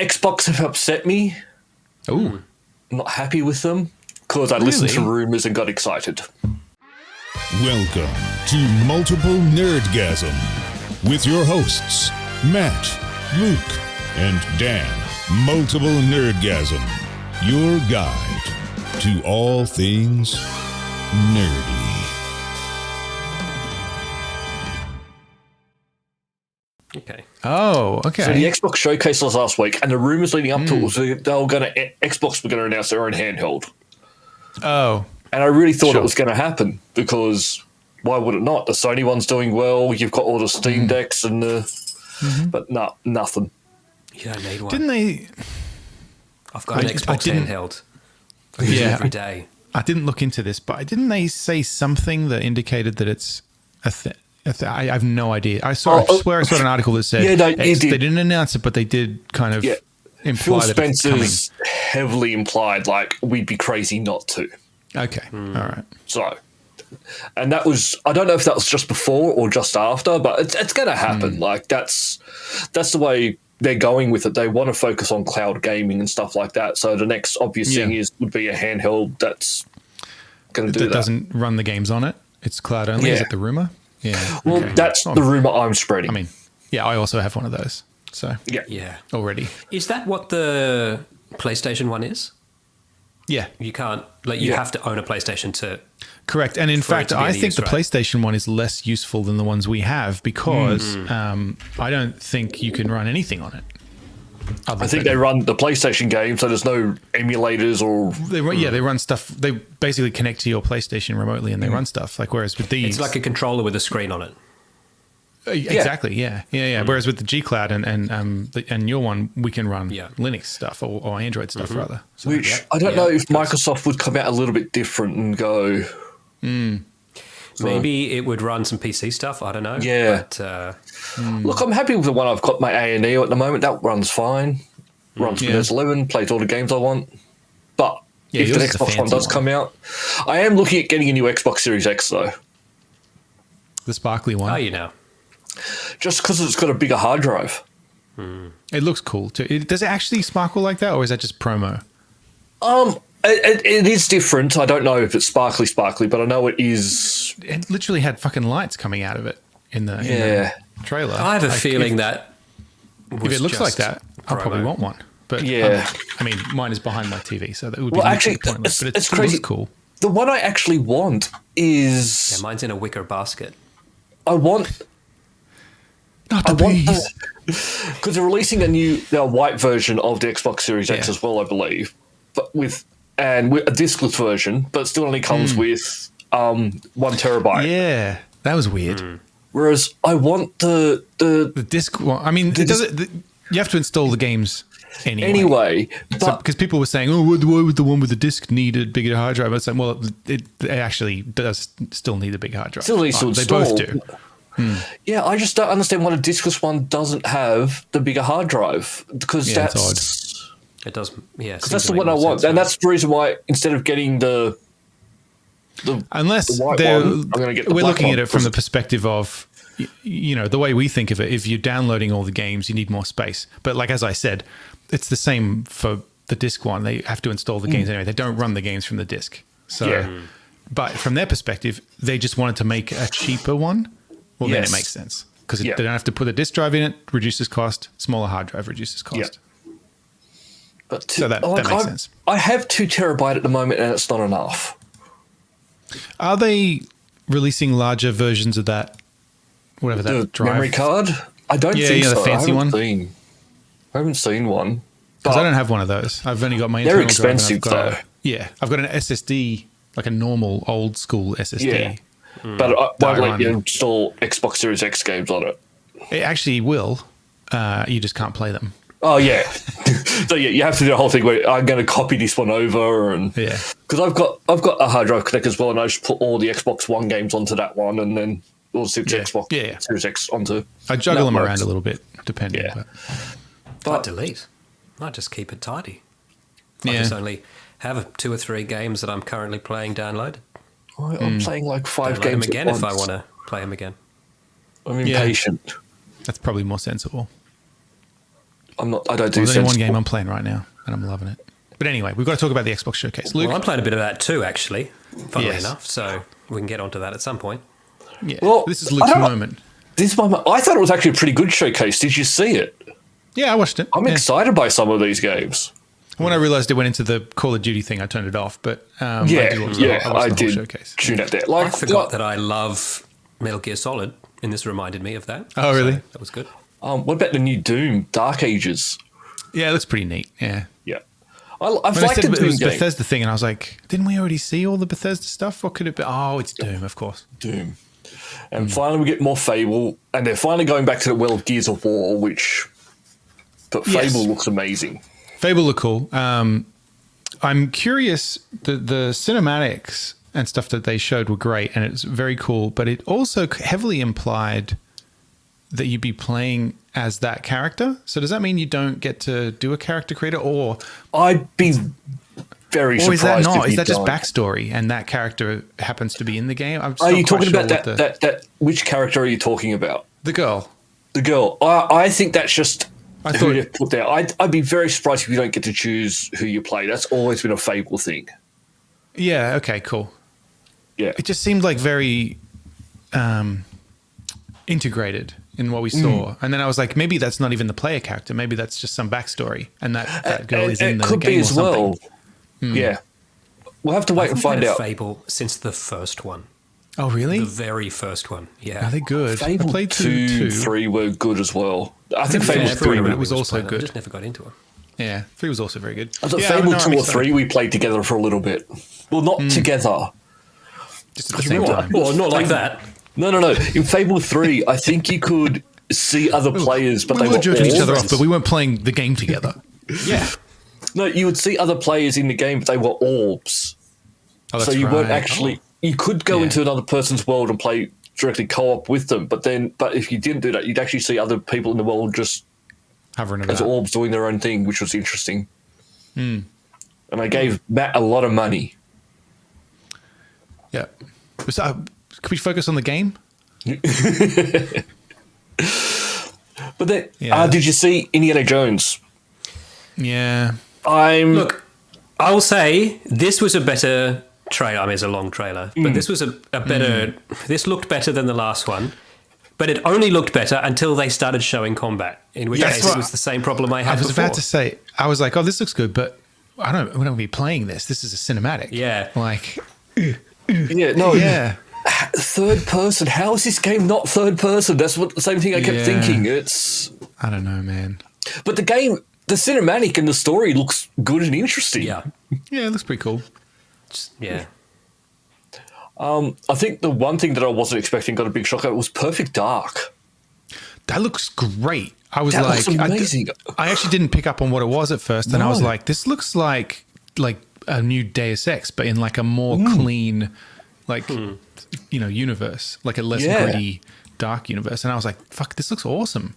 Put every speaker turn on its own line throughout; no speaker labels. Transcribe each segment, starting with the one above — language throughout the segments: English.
Xbox have upset me.
Ooh.
I'm not happy with them because I listened to rumors and got excited.
Welcome to Multiple Nerdgasm with your hosts, Matt, Luke, and Dan. Multiple Nerdgasm, your guide to all things nerdy.
Okay.
Oh, okay.
So the Xbox showcase was last week, and the rumors leading up to it was Xbox were going to announce their own handheld.
Oh.
And I really thought it was going to happen because why would it not? The Sony one's doing well. You've got all the Steam Decks and but no, nothing.
You don't need one.
Didn't they?
I've got an Xbox handheld. I use it every day.
I didn't look into this, but didn't they say something that indicated that it's a thing? I have no idea. I swear I saw an article that said they didn't announce it, but they did kind of imply
Phil
that it's
Spencer's heavily implied, like, we'd be crazy not to.
Okay, all right.
So, and that was, I don't know if that was just before or just after, but it's going to happen. Like, that's the way they're going with it. They want to focus on cloud gaming and stuff like that. So the next obvious thing would be a handheld that's going to do that.
That doesn't run the games on it. It's cloud only. Is it the rumor? Yeah.
Well, that's the rumor I'm spreading.
I mean, I also have one of those. So
yeah,
already.
Is that what the PlayStation one is?
Yeah.
You can't, like, you have to own a PlayStation to.
Correct. And in fact, I think the PlayStation one is less useful than the ones we have because I don't think you can run anything on it.
I think they run the PlayStation game, so there's no emulators or...
They run stuff. They basically connect to your PlayStation remotely and they run stuff. Like, whereas with these...
It's like a controller with a screen on it.
Exactly, yeah. Whereas with the G Cloud and your one, we can run Linux stuff or Android stuff rather. So,
which I don't know if Microsoft would come out a little bit different and go...
So, maybe it would run some PC stuff. I don't know.
Yeah.
But,
look, I'm happy with the one I've got, my A&E at the moment. That runs fine. Runs Windows 11, plays all the games I want. But if the Xbox one does come out, I am looking at getting a new Xbox Series X, though.
The sparkly one.
Oh, you know.
Just because it's got a bigger hard drive.
It looks cool, too. Does it actually sparkle like that, or is that just promo?
It is different. I don't know if it's sparkly, but I know it is.
It literally had fucking lights coming out of it in the trailer.
I have a feeling that
if it looks like that, I'll probably want one. But I mean, mine is behind my TV, so that would be actually pointless. But it's crazy. Cool.
The one I actually want is
mine's in a wicker basket.
I want.
Not the bees.
Because they're releasing a white version of the Xbox Series X as well, I believe, but with a discless version, but it still only comes with 1 terabyte.
Yeah, that was weird.
Whereas I want the
disc. Well, I mean, you have to install the games anyway. Because people were saying, why would the one with the disc need a bigger hard drive? I was saying, well, it actually does still need a big hard drive.
Still needs to install.
They both do.
Yeah, I just don't understand why the discless one doesn't have the bigger hard drive because that's
odd. It does, because
that's the one I want, and that's the reason why instead of getting the
unless
the white one, I'm going to get the
we're
black
looking
one
at it from the perspective of the way we think of it. If you're downloading all the games, you need more space. But like as I said, it's the same for the disc one. They have to install the games anyway. They don't run the games from the disc. So, but from their perspective, they just wanted to make a cheaper one. Well, then it makes sense because they don't have to put a disk drive in it, reduces cost. Smaller hard drive reduces cost.
But
so that makes sense.
I have 2 terabyte at the moment, and it's not enough.
Are they releasing larger versions of that? Whatever that drive
memory card? I don't think so.
The fancy one.
I haven't seen one
because I don't have one of those. I've only got my.
They're expensive though.
I've got an SSD, like a normal old school SSD.
Yeah. But I won't let you install Xbox Series X games on it.
It actually will. You just can't play them.
Oh, yeah. So, you have to do the whole thing where I'm going to copy this one over. Because I've got a hard drive connect as well, and I just put all the Xbox One games onto that one, and then all the Xbox Series X onto.
I juggle them around a little bit, depending.
Yeah.
But I delete. I just keep it tidy. I just only have 2 or 3 games that I'm currently playing downloaded.
I'm playing like 5
download
games
them again
at once.
if I want to play them again.
I'm impatient.
That's probably more sensible.
I'm not. I don't do.
There's only one
sensible.
game I'm playing right now, and I'm loving it. But anyway, we've got to talk about the Xbox showcase. Luke,
Well, I'm playing a bit of that too, actually, funnily
Yes.
enough. So we can get onto that at some point.
yeah,
Well,
this is Luke's
I don't-
moment.
This is I thought it was actually a pretty good showcase. Did you see it?
Yeah, I watched it.
I'm
Yeah.
excited by some of these games.
When I realized it went into the Call of Duty thing, I turned it off. But
Yeah,
I watched
yeah,
the whole
I did
showcase.
tune out there.
I
Like,
forgot that I love Metal Gear Solid, and this reminded me of that.
Oh, really?
So that was good.
what about the new Doom, Dark Ages?
Yeah, it looks pretty neat. Yeah.
Yeah, I've
When I
liked
said
the
it
Doom
was
game.
Bethesda thing, and I was like, didn't we already see all the Bethesda stuff? What could it be? Oh, it's Doom, of course.
Doom. And finally we get more Fable, and they're finally going back to the well of Gears of War, but
Yes.
Fable looks amazing.
Fable look cool. I'm curious. The cinematics and stuff that they showed were great, and it's very cool. But it also heavily implied that you'd be playing as that character. So does that mean you don't get to do a character creator, or
I'd be very
is that
surprised
not?
if
Is
you
that just
don't.
backstory, and that character happens to be in the game? I'm just
Are
not
you
quite
talking
sure
about
what
that which character are you talking about?
the girl?
The girl. I think that's just
I
who
thought-
they've put there. I'd be very surprised if you don't get to choose who you play. That's always been a Fable thing.
Yeah. Okay. Cool.
Yeah.
It just seemed like very integrated in what we saw, and then I was like, maybe that's not even the player character. Maybe that's just some backstory, and that girl is in
it
the
could
game
be
or
as
something.
well. Yeah. We'll have to wait and
I've
find
played
out.
Fable since the first one,
Oh, really?
the very first one. Yeah.
Are they good?
Fable
I played
2, 3 were good as well. I think Fable
Yeah,
3
it was
I
also
playing them,
good.
I just never got into it.
Yeah, 3 was also very good.
I thought
Yeah,
Fable
no,
2
I'm
or
excited.
3 we played together for a little bit. Well, not together.
Just at the same
remember-
time.
Well, not like that.
No. In Fable 3, I think you could see other players, but
We
they
were
were
jerking each other
orbs.
off, but we weren't playing the game together.
Yeah. No, you would see other players in the game, but they were orbs.
Oh,
So
that's
you weren't
right.
actually. You could go
Yeah.
into another person's world and play directly co-op with them, but if you didn't do that, you'd actually see other people in the world just
Hovering
as
about.
orbs doing their own thing, which was interesting. And I gave Matt a lot of money.
Yeah. So, could we focus on the game?
But then,
Yeah.
did you see Indiana Jones?
Yeah.
Look, I will say this was a better trailer. I mean, it's a long trailer, but this was a better. This looked better than the last one, but it only looked better until they started showing combat. In which
Yes,
case,
well,
it was the same problem I had
I was
before.
about to say, I was like, oh, this looks good, but we don't be playing this. This is a cinematic.
Yeah.
Like,
Yeah, no,
yeah.
third person. How is this game not third person? That's the same thing I kept
Yeah.
thinking. It's
I don't know, man.
but the game, the cinematic and the story looks good and interesting.
Yeah,
Yeah, it looks pretty cool.
yeah.
I think the one thing that I wasn't expecting got a big shock. It was Perfect Dark.
That looks great. I was
That
like,
looks amazing.
I actually didn't pick up on what it was at first, and I was
No.
like, this looks like a new Deus Ex, but in like a more clean, like universe, like a less
Yeah.
gritty, dark universe. And I was like, fuck, this looks awesome.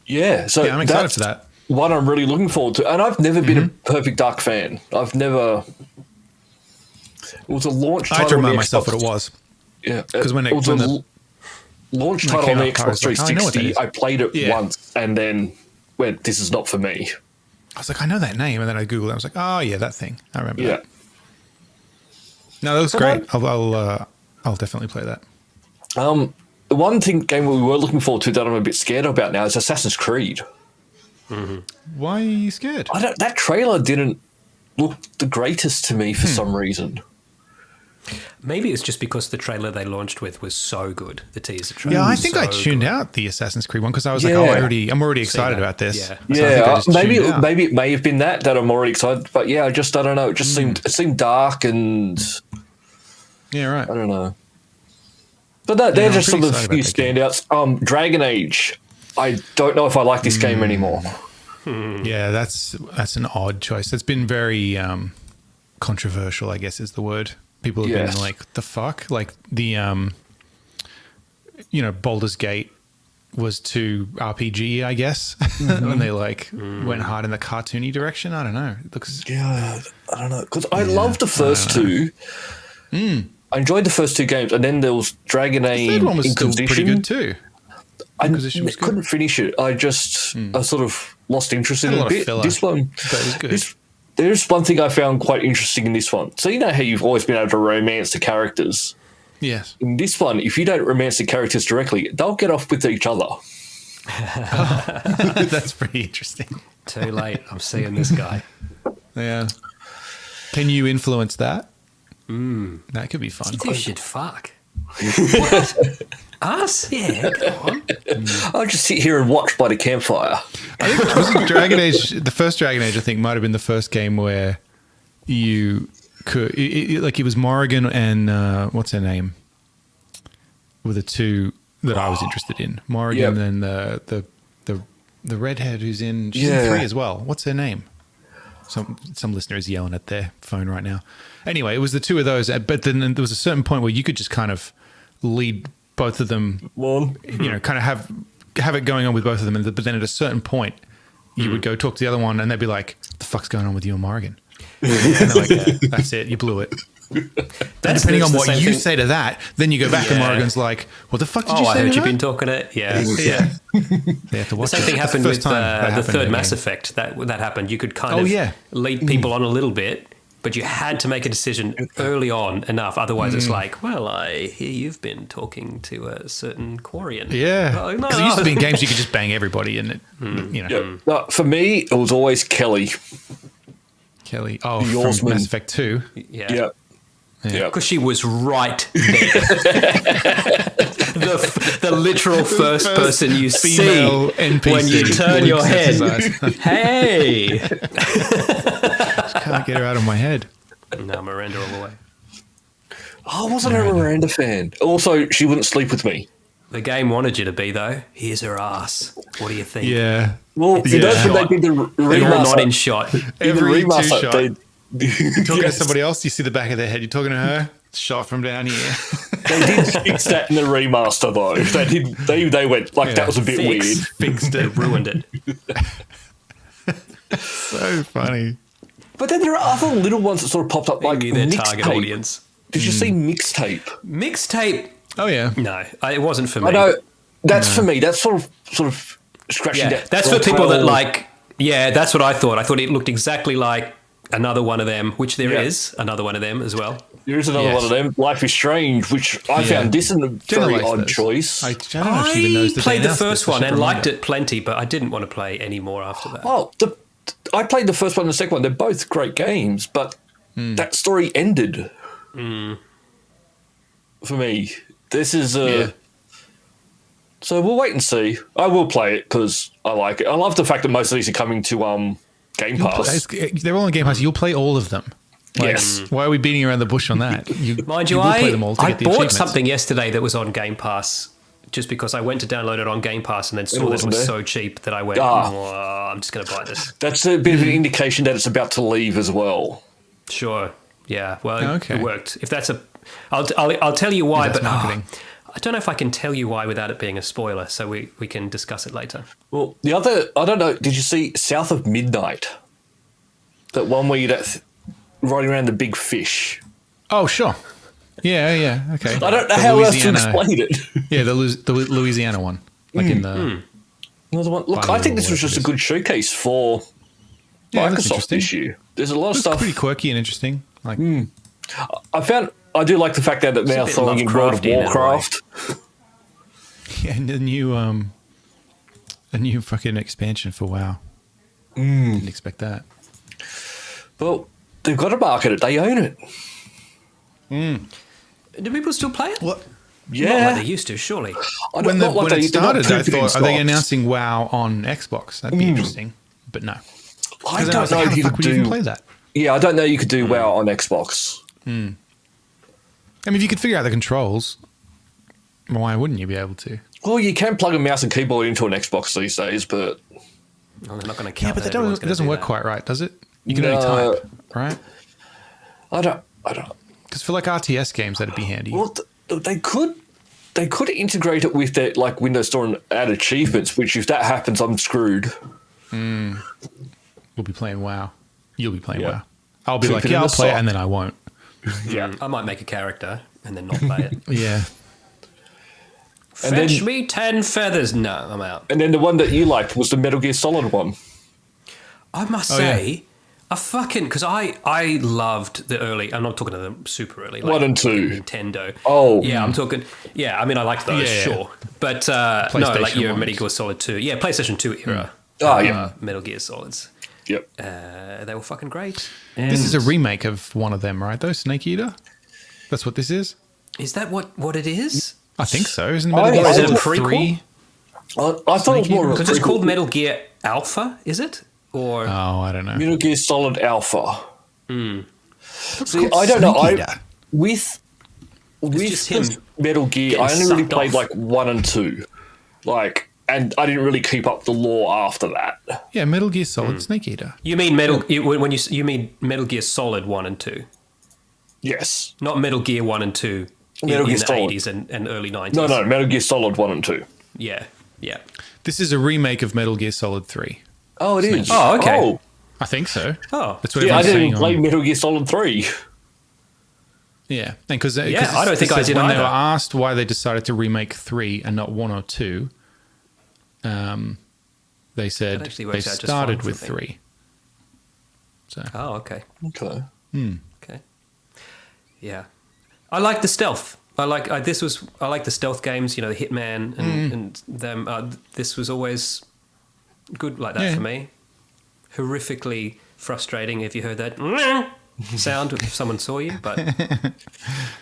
Yeah, so
Yeah, I'm excited
that's
for that.
One I'm really looking forward to, and I've never been a Perfect Dark fan. I've never. It was a launch
I
title.
had to
on the
remind myself
Xbox-
what it was.
Yeah,
'Cause when
it was
when
a
the-
launch
when it
title
came
on the
out, I
Xbox
was like, oh, I know what that
360.
is.
I played it
Yeah.
once and then went, "This is not for me."
I was like, I know that name, and then I googled it. I was like, oh yeah, that thing. I remember
Yeah.
that. No, that looks
But
great. I'll definitely play that.
The one game we were looking forward to that I'm a bit scared about now is Assassin's Creed.
Why are you scared?
That trailer didn't look the greatest to me for some reason.
Maybe it's just because the trailer they launched with was so good. The teaser trailer.
Yeah, I
was
think
so
I tuned
good.
out the Assassin's Creed one because I was
Yeah.
like, I'm already excited
that.
about this.
Yeah.
So I think I
Yeah,
just
maybe
tuned out.
it may have been that I'm already excited, but yeah, I don't know. It just seemed dark and
Yeah, right.
I don't know. But they're
I'm
just some
pretty
of the
excited
few
about that
standouts. Dragon Age. I don't know if I like this game anymore.
Yeah, that's an odd choice. It's been very controversial, I guess is the word. People have
Yes.
been like, the fuck? Like the Baldur's Gate was too RPG, I guess. When they went hard in the cartoony direction. I don't know. It looks
Yeah, I don't know. Because I loved the first two. I enjoyed the first two games, and then there was Dragon Age
the third one was still
Inquisition.
pretty good too. Inquisition was good.
couldn't finish it. I sort of lost interest in
Had a
it
lot
a
of
bit.
filler,
This one,
but it was good.
There's one thing I found quite interesting in this one. So you know how you've always been able to romance the characters.
Yes.
In this one, if you don't romance the characters directly, they'll get off with each other.
That's pretty interesting.
Too late. I'm seeing this guy.
Yeah. Can you influence that? That could be fun.
You should fuck. What? Us? Yeah, go on.
I'll just sit here and watch by the campfire.
I think was it Dragon Age. The first Dragon Age, I think, might have been the first game where you could, like, it was Morrigan and what's her name, were the two that I was interested in. Morrigan and the redhead who's in, she's in 3 as well. What's her name? Some listener is yelling at their phone right now. Anyway, it was the two of those, but then there was a certain point where you could just kind of lead both of them, kind of have it going on with both of them. But then at a certain point, you would go talk to the other one and they'd be like, "The fuck's going on with you and Morrigan?" And they're like, "That's it, you blew it." Depending on what you say to that, then you go back and Morrigan's like, "What the fuck did you say?"
I heard
to
you've
that?
been talking it. Yeah.
They have to
The
watch
same
it.
thing
That's
happened
the
with
first time that
the
happened
third
in a
Mass
game.
Effect. That happened. You could kind of lead people on a little bit, but you had to make a decision early on enough. Otherwise, it's like, well, I hear you've been talking to a certain Quarian.
Yeah.
Oh, no,
Because it used to be in games you could just bang everybody and
No, for me, it was always Kelly.
Kelly. Oh,
The
from
Oarsman.
Mass Effect 2.
Yeah.
Because she was right there. the literal first person you see
female NPC
when you turn your head.
exercise.
Hey!
Can't get her out of my head.
No, Miranda all the way.
I wasn't a Miranda fan. Also, she wouldn't sleep with me.
The game wanted you to be, though. Here's her ass. What do you think?
Yeah.
Well, you know when they did the
They're all not in
remaster.
shot.
Every
the remaster,
two-shot.
they-
You're talking to
Yes.
somebody else, you see the back of their head. You're talking to her, shot from down here.
They did fix that in the remaster, though. They did. They went like that was a bit weird.
Fixed
They
it.
ruined it.
So funny.
But then there are other little ones that sort of popped up, like
Maybe their target
mixtape.
audience.
Did you see mixtape?
Mixtape.
Oh, yeah.
No, it wasn't for me.
I know that's for me. That's sort of scratching
Yeah,
that.
that's for people that
12.
like. Yeah, that's what I thought. I thought it looked exactly like another one of them, which there
Yeah.
is another one of them as well.
There is another
Yes.
one of them. Life is Strange, which I found this a
Jenna
very
likes
odd
those.
choice.
I don't know if she even knows that
played
they
the
announced
first
this, so
one
she
and
remind
liked
her.
it plenty, but I didn't want to play any more after that.
Oh, I played the first one and the second one. They're both great games, but that story ended for me. This is So we'll wait and see. I will play it because I like it. I love the fact that most of these are coming to Game Pass.
They're all on Game Pass. You'll play all of them. Like,
Yes.
Why are we beating around the bush on that?
Mind you,
will play them all to
I
get the
bought
achievements.
something yesterday that was on Game Pass just because I went to download it on Game Pass and then saw that it
wasn't
was
there?
so cheap that I went, I'm just going to buy this.
That's a bit of an indication that it's about to leave as well.
Sure. Yeah. Well,
Okay.
it worked. If that's I'll tell you why,
That's
but
marketing.
I don't know if I can tell you why without it being a spoiler, so we can discuss it later.
Well, the other, I don't know, did you see South of Midnight? That one where you're riding around the big fish.
Oh, sure. Yeah, okay.
I don't know
The
how else to
Louisiana-
explain it.
Yeah, the Louisiana one. Like in the...
Another one. Look, I think this was just a good showcase for
Yeah, that's
Microsoft
interesting.
this year. There's a lot of
It's
stuff.
pretty quirky and interesting. Like,
I do like the fact that they're now
bit
throwing in World of
Lovecraftian in a way.
Warcraft.
yeah, and a new fucking expansion for WoW. Didn't expect that.
Well, they've got to market it. They own it.
Do people still play it?
What?
Not like
Yeah.
they used to, surely.
When
Not like
it
they're not
started, I
pooping in
thought, are they
stocks.
announcing WoW on Xbox? That'd be interesting. But no.
I
'Cause then
don't
was
know
like, how
if
the
you
fuck
could
would you even
do.
play that?
Yeah, I don't know you could do WoW on Xbox.
I mean, if you could figure out the controls, why wouldn't you be able to?
Well, you can plug a mouse and keyboard into an Xbox these days, but
I'm not going to
Yeah,
count
but that
everyone's
doesn't
gonna
work
do that.
quite right, does it? You can only
No.
type, right?
I don't.
Because for like RTS games, that'd be handy.
Well, they could integrate it with their like Windows Store and add achievements. Which, if that happens, I'm screwed.
We'll be playing WoW. You'll be playing
Yeah.
WoW. I'll be
Keep
like,
it in
yeah,
the
I'll play it,
sock.
and then I won't.
Yeah.
I might make a character and then not play it.
Yeah.
Fetch me 10 feathers. No, I'm out.
And then the one that you liked was the Metal Gear Solid one.
I must say, because I loved the early. I'm not talking to the super early, like
1 and 2,
Nintendo.
Oh,
Yeah, I'm talking. Yeah, I mean, I liked those, sure, but no, like your
ones.
Metal Gear Solid 2. Yeah, PlayStation 2 era. Metal Gear Solids.
Yep.
They were fucking great.
This is a remake of one of them, right? Though Snake Eater. That's what this is.
Is that what it is?
I think so. Isn't
Or
Metal
is
Gear
it a
Solid
prequel?
3?
I thought it was more of a
Because it's
prequel.
called Metal Gear Alpha, is it? Or
Oh, I don't know.
Metal Gear Solid Alpha. See,
called
I don't know.
Snake
I
Eater.
with
just him
Metal Gear,
getting
I only really
sucked
played
off.
like 1 and 2, and I didn't really keep up the lore after that.
Yeah, Metal Gear Solid Snake Eater.
you mean you mean Metal Gear Solid 1 and 2,
Yes.
not Metal Gear 1 and 2
Metal
in
Gear
the
Solid.
80s and early 90s.
No, Metal Gear Solid 1 and 2.
Yeah.
This is a remake of Metal Gear Solid 3.
Oh, it is.
Oh, okay.
Oh,
I think so.
Oh.
That's what
yeah, I
everyone's
didn't
saying.
play
On,
Metal Gear Solid 3.
yeah, and because
I don't think I did
when they
either.
were asked why they decided to remake 3 and not 1 or 2, they said
That actually
they
works out just
started
fine
with
for me.
3. So
Oh, okay.
Okay.
Okay. Yeah. I like the stealth. I like the stealth games, the Hitman and them. This was always good like that
Yeah.
for me. Horrifically frustrating if you heard that sound if someone saw you, but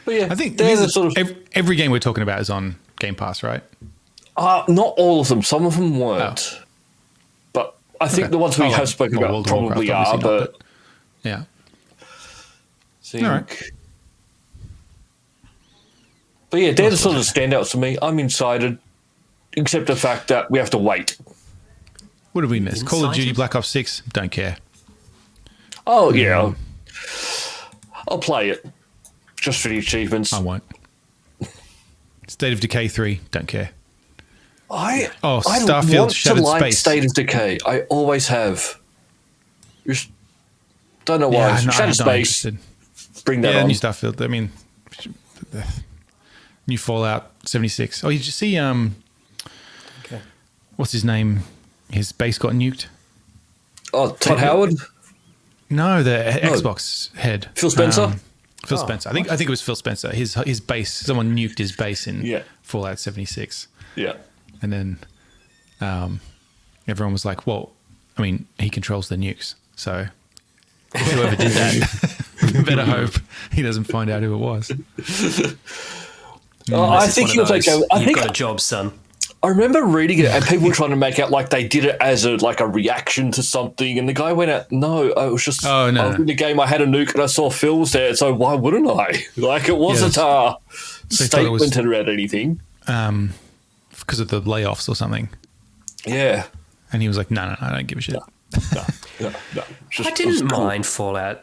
But yeah,
I think
they're the
these
sort of
every game we're talking about is on Game Pass, right?
not all of them. Some of them weren't. But I think
Okay.
the ones we
Oh,
have spoken
well,
about
World of
probably
Warcraft,
are.
obviously not,
But
yeah.
think,
All right.
But yeah, they're the sort of standouts to me. I'm excited, except the fact that we have to wait.
What did we miss? Call of Duty
Insight?
Black Ops 6? Don't care.
Oh yeah, I'll play it just for the achievements.
I won't. State of Decay 3? Don't care.
I
Starfield
want
Shattered
to like
Space.
State of Decay. I always have. Just don't know why.
Yeah, no,
Shattered
I'm not
Space.
interested.
Bring that
Yeah,
on.
new Starfield. I mean, the new Fallout 76. Oh, did you see?
okay.
What's his name? His base got nuked.
Oh, Todd Howard.
No, the Xbox head.
Phil Spencer?
Phil Spencer. I think it was Phil Spencer. His base. Someone nuked his base in
Yeah.
Fallout 76,
Yeah.
and then everyone was like, "Well, I mean, he controls the nukes, so whoever did that, better hope he doesn't find out who it was."
I think he was like.
You've got a job, son.
I remember reading it, and people were trying to make out like they did it as a reaction to something, and the guy went out, "No, it was just
Oh, no.
I was in the game. I had a nuke, and I saw Phil was there, so why wouldn't I? Like it wasn't a
thought it was-
statement about anything."
Because of the layoffs or something.
Yeah,
And he was like, no, I don't give a shit.
no.
I didn't mind Fallout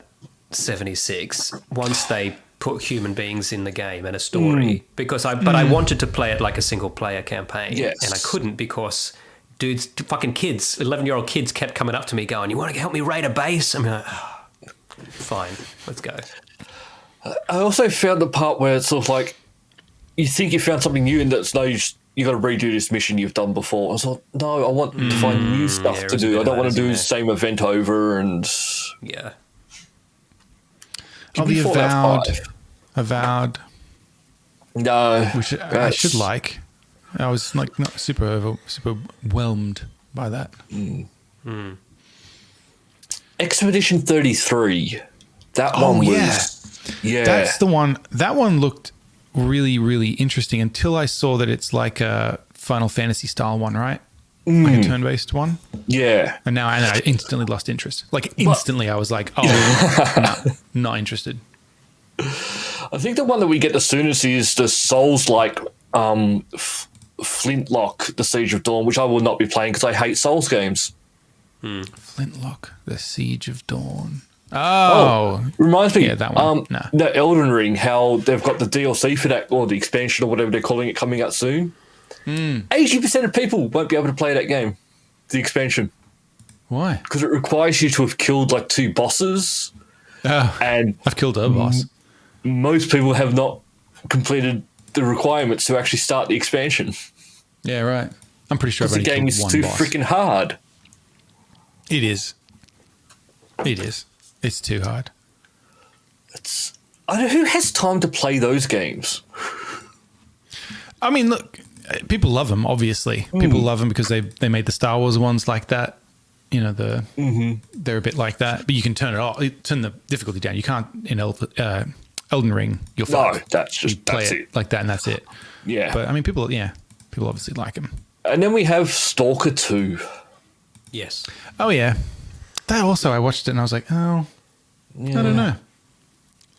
76 once they put human beings in the game and a story because I wanted to play it like a single player campaign.
Yes.
And I couldn't because dudes, fucking kids, 11-year-old kids kept coming up to me going, "You want to help me raid a base?" I'm like, oh, fine, let's go.
I also found the part where it's sort of like you think you found something new, and that's no, you got to redo this mission you've done before. I was like, no, I want to find new stuff
yeah,
to
it was a
do.
bit
I don't
of
want
that,
to do the
isn't
same event over. And
Yeah.
Oh, the
Fallout 5.
Avowed,
No,
which I should like. I was like not super whelmed by that.
Expedition 33. That one was. Yeah.
That's the one. That one looked really, really interesting until I saw that it's like a Final Fantasy style one, right? Like a turn-based one.
Yeah.
And I instantly lost interest. Like instantly, I was like, "Oh, no, not interested."
I think the one that we get the soonest is the Souls-like Flintlock, The Siege of Dawn, which I will not be playing because I hate Souls games.
Flintlock, The Siege of Dawn. Oh,
Reminds me,
Yeah, that one. Nah.
the Elden Ring, how they've got the DLC for that, or the expansion, or whatever they're calling it, coming out soon. 80% of people won't be able to play that game, the expansion,
why?
because it requires you to have killed like 2 bosses,
Oh,
and
I've killed a boss.
most people have not completed the requirements to actually start the expansion.
Yeah, right. I'm pretty sure I've
The
only
game
killed
is
one
too
boss.
freaking hard.
It is. It is. It's too hard.
Who has time to play those games?
I mean, look, people love them. Obviously, people love them because they made the Star Wars ones like that. You know, they're a bit like that. But you can turn it off, turn the difficulty down. You can't in Elden Ring. You'll
No,
find
that's
play
it.
it like that, and that's it.
Yeah.
But I mean, people obviously like them.
And then we have Stalker 2.
Yes.
Oh yeah, that also I watched it and I was like, oh, I don't know.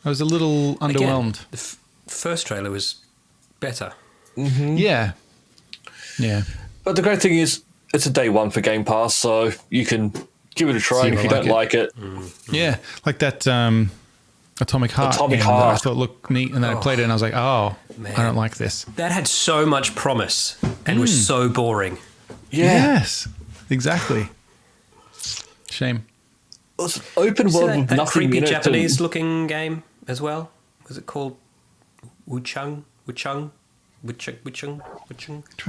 I was a little underwhelmed.
Again, the first trailer was better.
Yeah.
But the great thing is, it's a day one for Game Pass, so you can give it a try.
See
And
if
if you
I
don't like it,
Yeah, like that Atomic Heart
Atomic
game that I
Heart.
thought looked neat, and then I played it and I was like, oh,
Man.
I don't like this.
That had so much promise and was so boring.
Yes, exactly. Shame.
it's open
See
world
that,
with
that
nothing
creepy
in it.
Japanese looking game as well? Was it called Wuchung?
Which one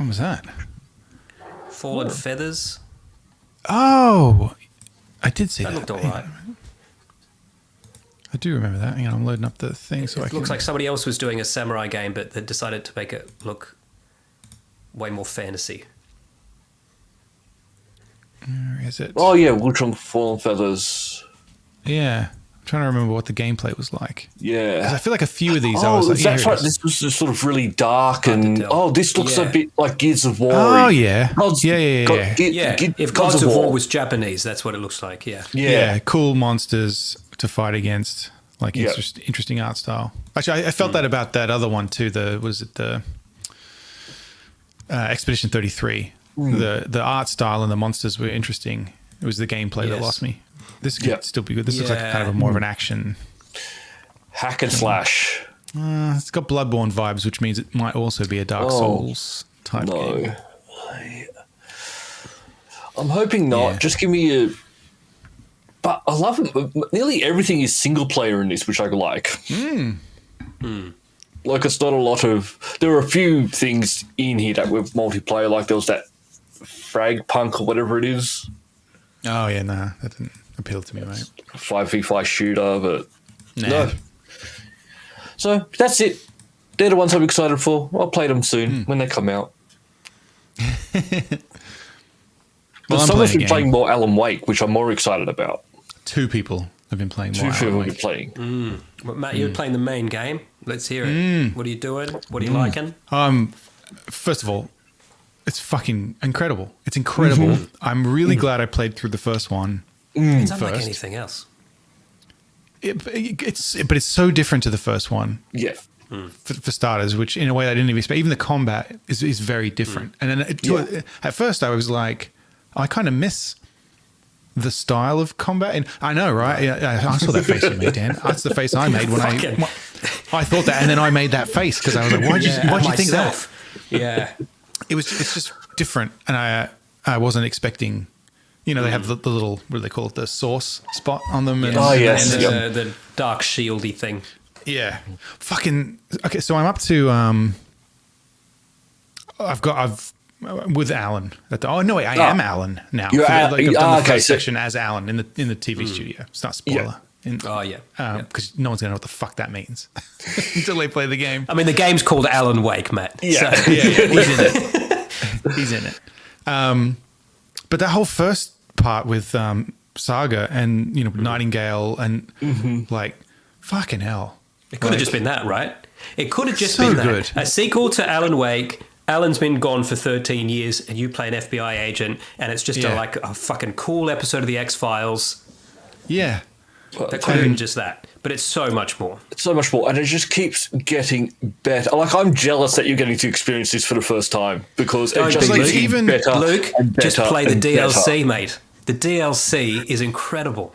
was that?
Fallen Feathers?
Oh, I did see
That
that.
looked alright.
I do remember that. Hang on, I'm loading up the thing so I
It
can.
looks like somebody else was doing a samurai game, but they decided to make it look way more fantasy.
Where is it?
Oh yeah, Wuchung Fallen Feathers.
Yeah, I'm trying to remember what the gameplay was like. 'Cause I
Yeah.
feel like a few of these. I was
Oh,
like, yeah,
that's
here it
right.
is.
This was just sort of really dark,
Hard to
and
tell.
this looks a
Yeah.
bit like Gears of War.
Oh yeah,
Gods,
yeah.
If Gods of War was Japanese, that's what it looks like, yeah.
Yeah, cool monsters to fight against, like
Yeah.
interesting art style. Actually, I felt that about that other one too. The Expedition 33. The art style and the monsters were interesting. It was the gameplay that
Yes.
lost me. This could
Yeah.
still be good. This looks like
Yeah.
kind of a more of an action.
hack and slash.
It's got Bloodborne vibes, which means it might also be a Dark Souls type game.
No, I'm hoping not.
Yeah.
Just give me a. But I love it. Nearly everything is single player in this, which I like. Like it's not a lot of. There are a few things in here that were multiplayer. Like there was that Frag Punk or whatever it is,
Oh yeah, nah, that didn't appeal to me, mate.
5v5 shooter, but
Nah.
no. So that's it. They're the ones I'm excited for. I'll play them soon when they come out. But
I'm
someone's
playing a
been
game.
playing more Alan Wake, which I'm more excited about.
2 people have been playing
Two
more.
people
Alan
have been
Wake.
playing.
But Matt, you're playing the main game. Let's hear it. What are you doing? What are you liking?
First of all, it's fucking incredible. It's incredible. I'm really glad I played through the first one.
It's unlike
First.
anything else.
But it's so different to the first one.
Yeah.
For starters, which in a way I didn't even expect. Even the combat is very different. And then at first I was like, I kind of miss the style of combat. And I know, right? Yeah, I saw that face you made, Dan. That's the face I made when
Fucking-
I thought that, and then I made that face because I was like, why'd you think that?
myself. Yeah.
It's just different, and I wasn't expecting. You know, they have the little, what do they call it, the source spot on them. And,
Oh, yes.
And
Yep.
the dark shieldy thing.
Yeah. Fucking okay. So I'm up to I've with Alan. I am Alan now.
You're
I've done the
okay,
first
so-
section as Alan in the TV studio. It's not a spoiler.
Oh, yeah.
Because no one's gonna know what the fuck that means until they play the game.
I mean, the game's called Alan Wake, Matt.
Yeah.
So,
Yeah, he's in it. He's in it. But that whole first part with Saga and Nightingale and like fucking hell.
it could have just been that, right? It could have just
So
been that.
good.
A sequel to Alan Wake. Alan's been gone for 13 years and you play an FBI agent and it's just
Yeah.
a fucking cool episode of the X-Files.
Yeah.
That could have been just that. But it's so much more.
So much more, and it just keeps getting better. Like I'm jealous that you're getting to experience this for the first time because it
Don't
just
be,
keeps
Luke.
getting
Even-
better.
Luke,
and better
just play the
and
DLC,
better.
mate. The DLC is incredible.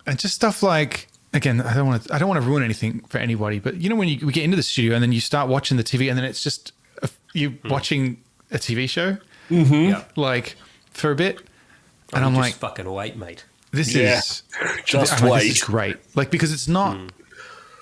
And just stuff like, again, I don't want to ruin anything for anybody, but when we get into the studio and then you start watching the TV and then it's just you watching a TV show
Yeah.
like for a bit, and
You
I'm
just
like,
fucking wait, mate.
this
Yeah.
is
Just
I'm like,
wait.
this is great, like because it's not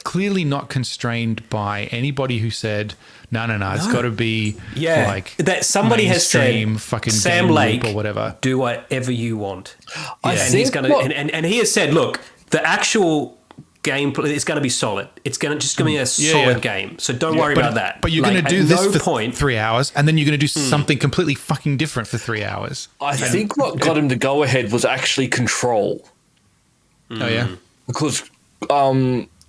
clearly not constrained by anybody who said, no, it's got to be like
that somebody has
mainstream
said,
fucking
Sam
game
Lake,
loop or whatever.
do whatever you want.
I
and
think
he's gonna, and he has said, look, the actual gameplay is going to be solid. It's just going to be a solid game. So don't worry about that.
But you're going to do this for
point,
3 hours, and then you're going to do something completely fucking different for 3 hours.
I think what got him to go ahead was actually Control.
Oh yeah,
because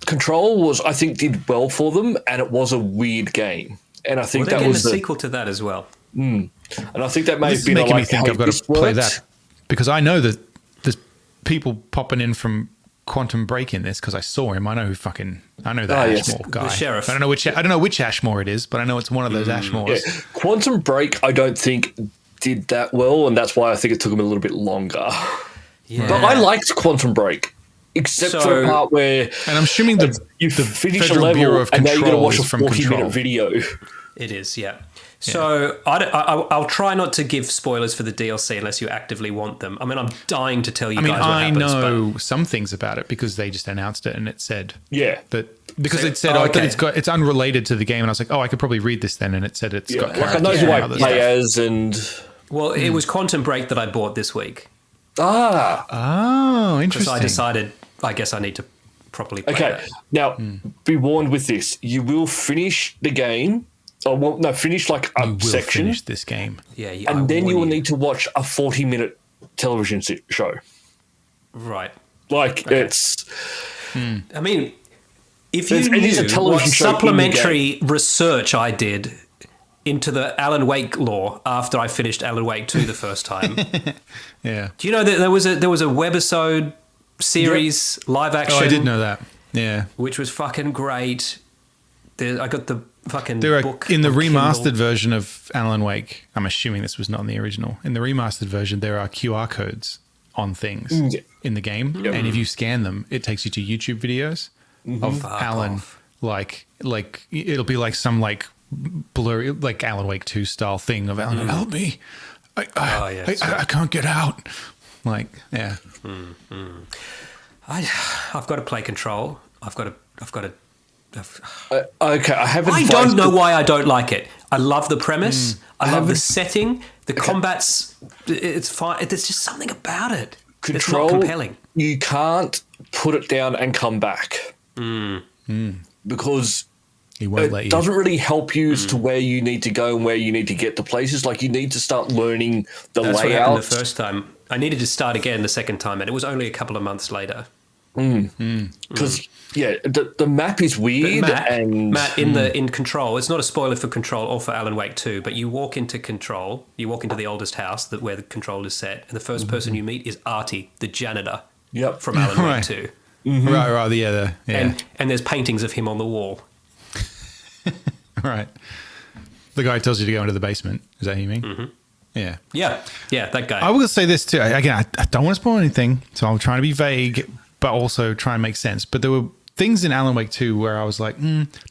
Control was, I think, did well for them, and it was a weird game. And I think
they're
that was
a sequel to that as well.
And I think that may
this
have
is
been
making me
like,
think
hey,
I've got to play
worked.
that because I know that there's people popping in from Quantum Break in this because I saw him. I know the Ashmore guy.
The sheriff.
I don't know which Ashmore it is, but I know it's one of those Ashmores.
Yeah. Quantum Break, I don't think did that well, and that's why I think it took him a little bit longer.
Yeah.
But I liked Quantum Break, except for the part where
And I'm assuming
you
the
finish a
Federal
level
Bureau of
and now you're going to
Control
watch a
is from
40-minute
Control.
video.
It is, yeah. So I'll try not to give spoilers for the DLC unless you actively want them. I mean, I'm dying to tell you guys what happens.
I know some things about it because they just announced it and it said that because it said it's unrelated to the game, and I was like, I could probably read this then, and it said it's got
like I know who I play as, and
well, it was Quantum Break that I bought this week.
interesting.
Because I decided, I guess I need to properly play that.
Now be warned with this: you will finish the game. Finish like a section.
Finish this game.
Yeah,
and then you will need to watch a 40-minute television show.
Right.
Like it's.
I mean, if you
It
knew
is a television
what
show in the
supplementary research I did into the Alan Wake lore after I finished Alan Wake 2 the first time.
Yeah.
Do you know that there was a webisode series live action?
Oh, I did know that. Yeah.
Which was fucking great. I got the fucking
There are
book
in the
on
remastered
Kindle.
version of Alan Wake. I'm assuming this was not in the original. In the remastered version, there are QR codes on things in the game, and if you scan them, it takes you to YouTube videos of Alan. Like it'll be like some like blurry like Alan Wake 2 style thing of Alan. Help me! I can't get out. Like
I've got to play Control. I've got to.
Okay,
I don't know why I don't like it. I love the premise. I love the setting. The combat's it's fine. There's just something about it.
Control,
it's not compelling.
You can't put it down and come back because
he won't let
it
you.
doesn't really help you as to where you need to go and where you need to get to places. Like you need to start learning the
That's
layout.
what happened the first time. I needed to start again the second time, and it was only a couple of months later.
Because the map is weird.
Matt, in Control, it's not a spoiler for Control or for Alan Wake 2, but you walk into Control, you walk into the oldest house where the Control is set, and the first person you meet is Artie, the janitor from Alan Wake 2.
Right,
And there's paintings of him on the wall.
Right. The guy who tells you to go into the basement. Is that who you mean? Yeah.
Yeah, that guy.
I will say this too. Again, I don't want to spoil anything, so I'm trying to be vague, but also try and make sense. But there were things in Alan Wake 2 where I was like,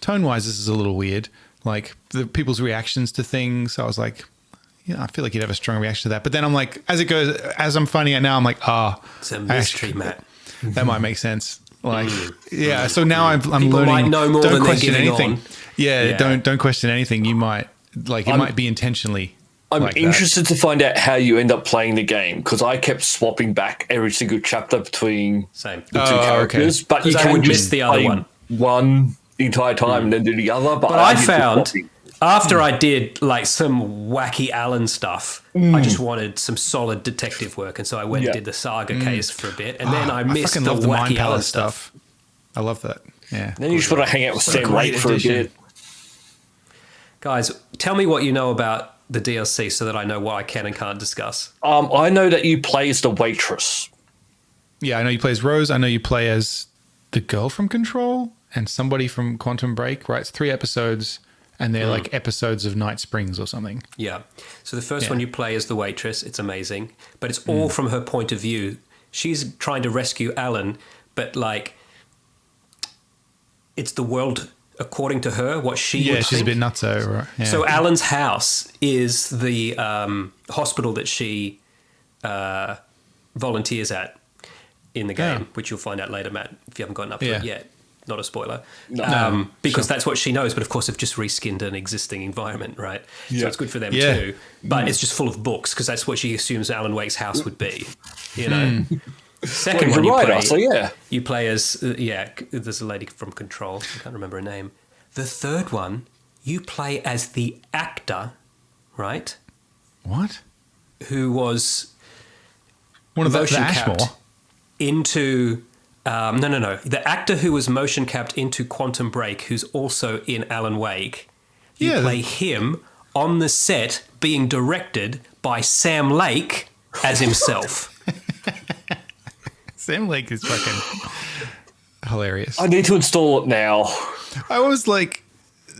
tone-wise, this is a little weird. Like the people's reactions to things, I was like, I feel like you'd have a strong reaction to that. But then I'm like, as I'm finding it now, I'm like,
it's a mystery, Matt.
That might make sense. Like, so now I'm
People
learning.
might know more
don't
than they're
question
giving
anything.
on.
Yeah, don't question anything. You might it might be intentionally.
I'm
like
interested to find out how you end up playing the game because I kept swapping back every single chapter between the two characters.
Okay.
But you
I would
can
miss
just
the other
play one the entire time and then do the other. But
I
keep
found
swapping.
after I did like some wacky Alan stuff, I just wanted some solid detective work, and so I went and did the Saga case for a bit, and then I missed
fucking
the
love the Mind
wacky Alan
Palace
stuff.
I love that. Yeah.
Then you just got to hang out with Sam
great
Lake for a
addition.
bit.
Guys, tell me what you know about the DLC so that I know what I can and can't discuss.
I know that you play as the waitress.
Yeah, I know you play as Rose. I know you play as the girl from Control and somebody from Quantum Break, right? It's 3 episodes, and they're like episodes of Night Springs or something.
Yeah. So the first one you play as the waitress. It's amazing. But it's all from her point of view. She's trying to rescue Alan, but like it's the world according to her, what she would
she's
think.
a bit nutso, right? Yeah.
So Alan's house is the hospital that she volunteers at in the game, which you'll find out later, Matt, if you haven't gotten up to it yet. not a spoiler,
No.
because that's what she knows. But of course, they've just reskinned an existing environment, right? So
Yeah.
it's good for them
Yeah.
too. But it's just full of books because that's what she assumes Alan Wake's house would be. You know. Second
Well,
one,
you're right, so yeah.
you play as there's a lady from Control. I can't remember her name. The third one, you play as the actor, right?
What?
Who was
One of the
motion
Ashmore?
capped into no. The actor who was motion capped into Quantum Break, who's also in Alan Wake. You
Yeah.
play him on the set, being directed by Sam Lake as himself.
Sam Lake is fucking hilarious.
I need to install it now.
I was like,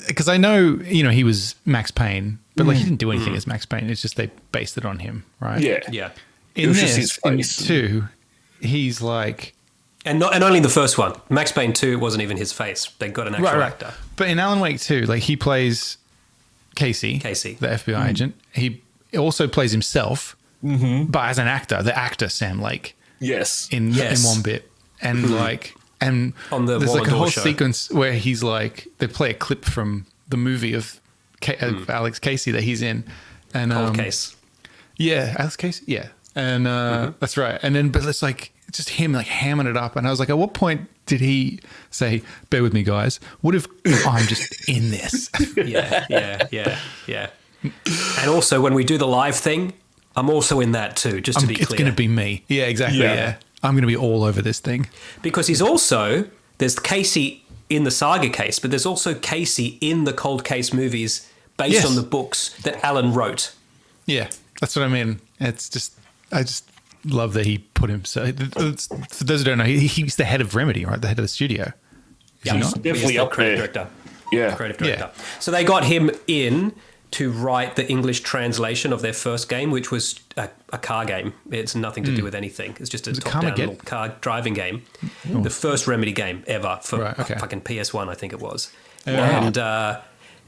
because I know, he was Max Payne, but like he didn't do anything as Max Payne. It's just they based it on him, right?
Yeah.
Yeah.
In
was just
this,
his
in
face.
2, he's like,
And only in the first one. Max Payne 2, it wasn't even his face. They got an actual actor.
But in Alan Wake 2, like he plays Casey, the FBI agent. He also plays himself, but as an actor, the actor Sam Lake
Yes.
in one bit, and and
On the
there's like a
Wall
whole
show.
sequence where he's like they play a clip from the movie of Alex Casey that he's in, and
Cold Case.
yeah, Alex Casey, yeah, and that's right, and then but it's like just him like hamming it up, and I was like, at what point did he say, "Bear with me, guys"? What if I'm just in this?
Yeah. And also, when we do the live thing, I'm also in that too, just to be
It's
clear.
going to be me. Yeah, exactly. Yeah. I'm going to be all over this thing.
Because there's Casey in the Saga case, but there's also Casey in the Cold Case movies based on the books that Alan wrote.
Yeah, that's what I mean. It's just, I just love that he put himself. For those who don't know, he's the head of Remedy, right? The head of the studio.
Yeah,
He's definitely up
creative
there.
director.
Yeah.
Creative director. So they got him in to write the English translation of their first game, which was a car game. It's nothing to do with anything. It's just a top-down little car driving game. The first Remedy game ever for fucking PS1, I think it was.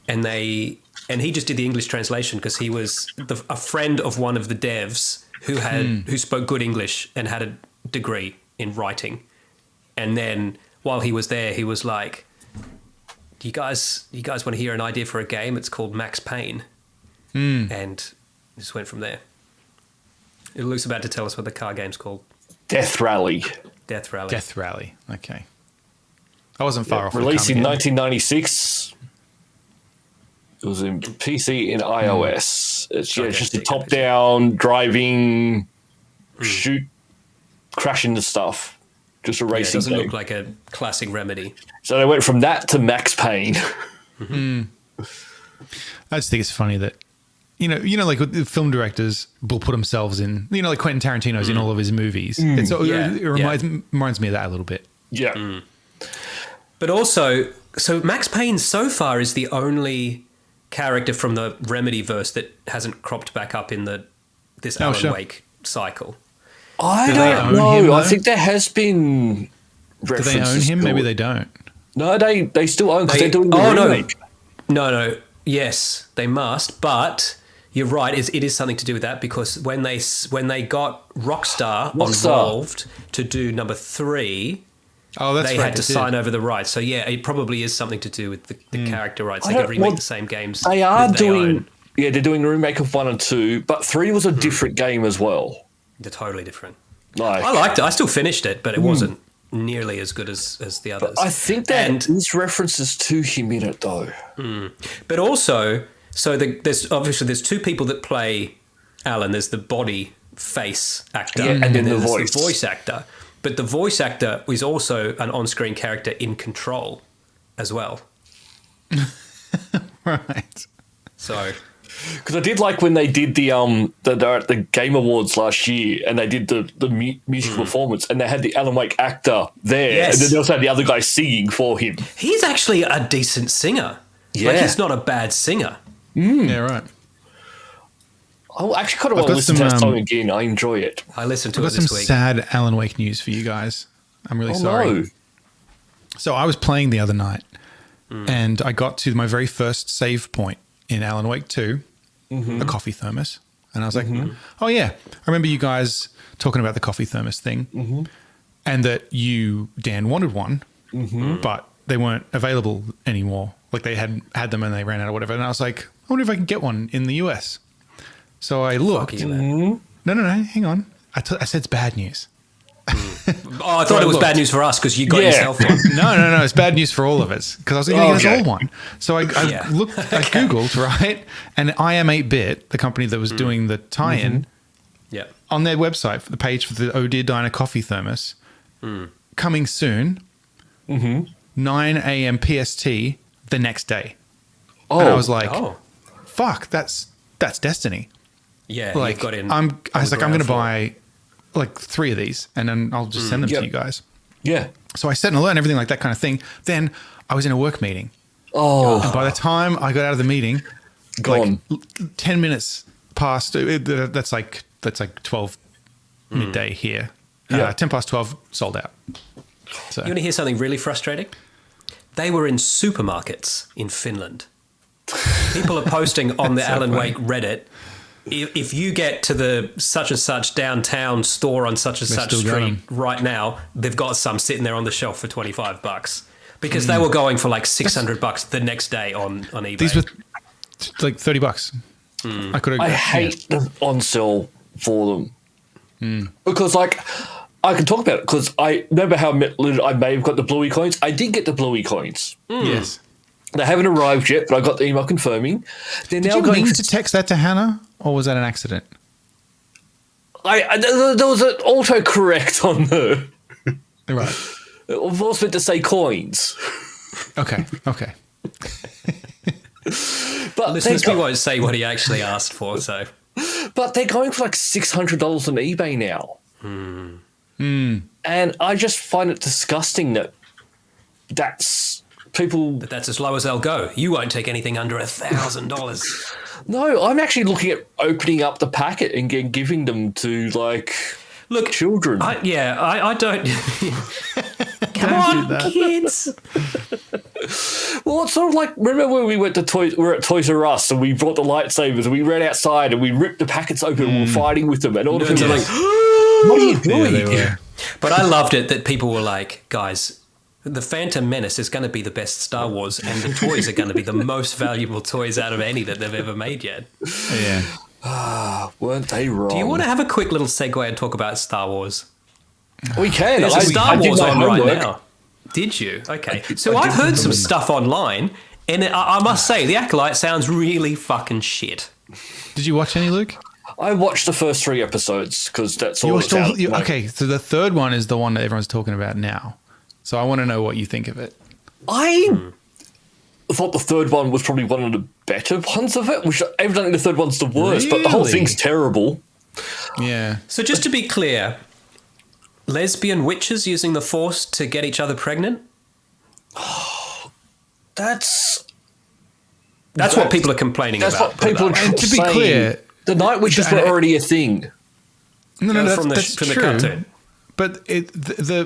And he just did the English translation because he was a friend of one of the devs who spoke good English and had a degree in writing. And then while he was there, he was like, you guys want to hear an idea for a game? It's called Max Payne. And just went from there. Luke's about to tell us what the car game's called.
Death Rally.
Death Rally.
Death Rally. Okay. I wasn't far off.
Released in 1996. It was in PC and iOS. It's just a top-down driving, shoot, crash into stuff. Just a
It
racing
doesn't
game.
look like a classic Remedy.
So they went from that to Max Payne.
I just think it's funny that, like with the film directors will put themselves in, like Quentin Tarantino's in all of his movies. It reminds me of that a little bit.
Yeah.
But also, so Max Payne so far is the only character from the Remedy verse that hasn't cropped back up in this Alan Wake cycle.
I
Do they
don't
own
know.
him,
I
though?
think there has been
Do
references.
they own him?
to
Maybe
it.
they don't.
No, they still own because they're doing the
no.
remake.
No. Yes, they must. But you're right. It is something to do with that because when they got Rockstar involved to do number 3,
Oh, that's
they
right.
had to sign over the rights. So yeah, it probably is something to do with the character rights. They
don't-
could remake
well,
the same games.
They are
that
doing.
own.
Yeah, they're doing a remake of 1 and 2, but 3 was a different game as well.
They're totally different.
Like,
I liked it. I still finished it, but it wasn't nearly as good as the others.
I think there's references to him in it though.
But also, there's 2 people that play Alan. There's the body face actor,
Yeah, and then the
there's
voice.
the voice actor. But the voice actor is also an on-screen character in Control as well.
Right.
So
Because I did like when they did the Game Awards last year, and they did the music performance, and they had the Alan Wake actor there,
Yes.
and then they also had the other guy singing for him.
he's actually a decent singer.
Yeah.
Like, he's not a bad singer.
Yeah, right.
I actually kind of want
got
to listen to
some,
that song again. I enjoy it.
I listened to
I've
it
got some
this week.
sad Alan Wake news for you guys. I'm really
Oh
sorry.
no!
So I was playing the other night, and I got to my very first save point in Alan Wake 2, a coffee thermos. And I was like, oh yeah, I remember you guys talking about the coffee thermos thing, and that you, Dan, wanted one, but they weren't available anymore. Like they had them and they ran out or whatever. And I was like, I wonder if I can get one in the US. So I looked.
Fuck you, man.
No, hang on. I said it's bad news.
Oh, I thought it was bad news for us because you got yourself one.
No. It's bad news for all of us because I was going to get us all one. So I looked, I Googled, right? And IM8Bit, the company that was doing the tie-in, on their website, for the page for the Oh Dear Diner coffee thermos, coming soon, 9 a.m. PST the next day. Oh. And I was like, fuck, that's destiny.
Yeah,
like,
you've got in.
I was like, I'm going to buy like 3 of these and then I'll just send them to you guys.
Yeah.
So I set an alert and everything like that kind of thing. Then I was in a work meeting.
Oh.
And by the time I got out of the meeting,
gone.
Like 10 minutes past, that's like 12 midday here. 10 past 12, sold out. So.
You want to hear something really frustrating? They were in supermarkets in Finland. People are posting on the
so
Alan
funny.
Wake Reddit, if you get to the such and such downtown store on such and such street right now, they've got some sitting there on the shelf for $25 because they were going for like $600 the next day on eBay.
These were like $30. I
hate the on sale for them because like I can talk about it because I remember how I may have got the Bluey coins. I did get the Bluey coins.
Yes.
They haven't arrived yet, but I got the email confirming. They're
Did
now
you
going
mean to text that to Hannah, or was that an accident?
There was an autocorrect on the.
Right.
I was meant to say coins.
Okay.
But
listeners, we won't say what he actually asked for. So,
but they're going for like $600 on eBay now, and I just find it disgusting that that's people.
but that's as low as they'll go. You won't take anything under $1,000.
No, I'm actually looking at opening up the packet and giving them to like children.
I don't. Come on, kids.
Well, it's sort of like, remember when we went to we were at Toys R Us and we brought the lightsabers and we ran outside and we ripped the packets open and we were fighting with them and all the people were like, what are you doing?
Yeah,
But I loved it that people were like, guys, the Phantom Menace is going to be the best Star Wars and the toys are going to be the most valuable toys out of any that they've ever made yet.
Yeah.
Weren't they wrong?
Do you want to have a quick little segue and talk about Star Wars?
We can.
There's a Star
I did
Wars
my
on
homework.
right now. Did you? Okay. So I've heard some stuff online, and I must say, The Acolyte sounds really fucking shit.
Did you watch any, Luke?
I watched the first 3 episodes because that's all.
You watched okay, so the third one is the one that everyone's talking about now. So I want to know what you think of it.
I thought the third one was probably one of the better ones of it, which evidently the third one's the worst, but the whole
Really?
thing's terrible.
Yeah.
So just to be clear, lesbian witches using the Force to get each other pregnant?
That's
what people are complaining
That's
about.
what people are
And to be
saying.
clear,
the Night Witches were already a thing.
No,
from
that's
the
true.
cartoon.
But the thing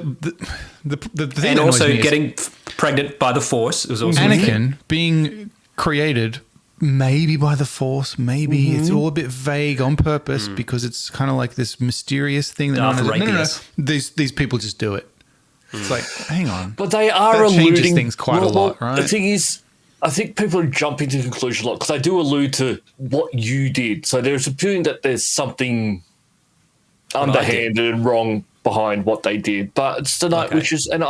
And
that
also
annoys me is
getting pregnant by the Force was also
Anakin being created maybe by the Force, maybe it's all a bit vague on purpose because it's kind of like this mysterious thing that
Darth
no,
Rapius.
these people just do it. It's like, hang on.
But they are
That changes
alluding
things quite a lot, right?
The thing is, I think people are jumping to conclusions a lot because they do allude to what you did. So there's a feeling that there's something underhanded and wrong behind what they did. But it's the Night Witches, and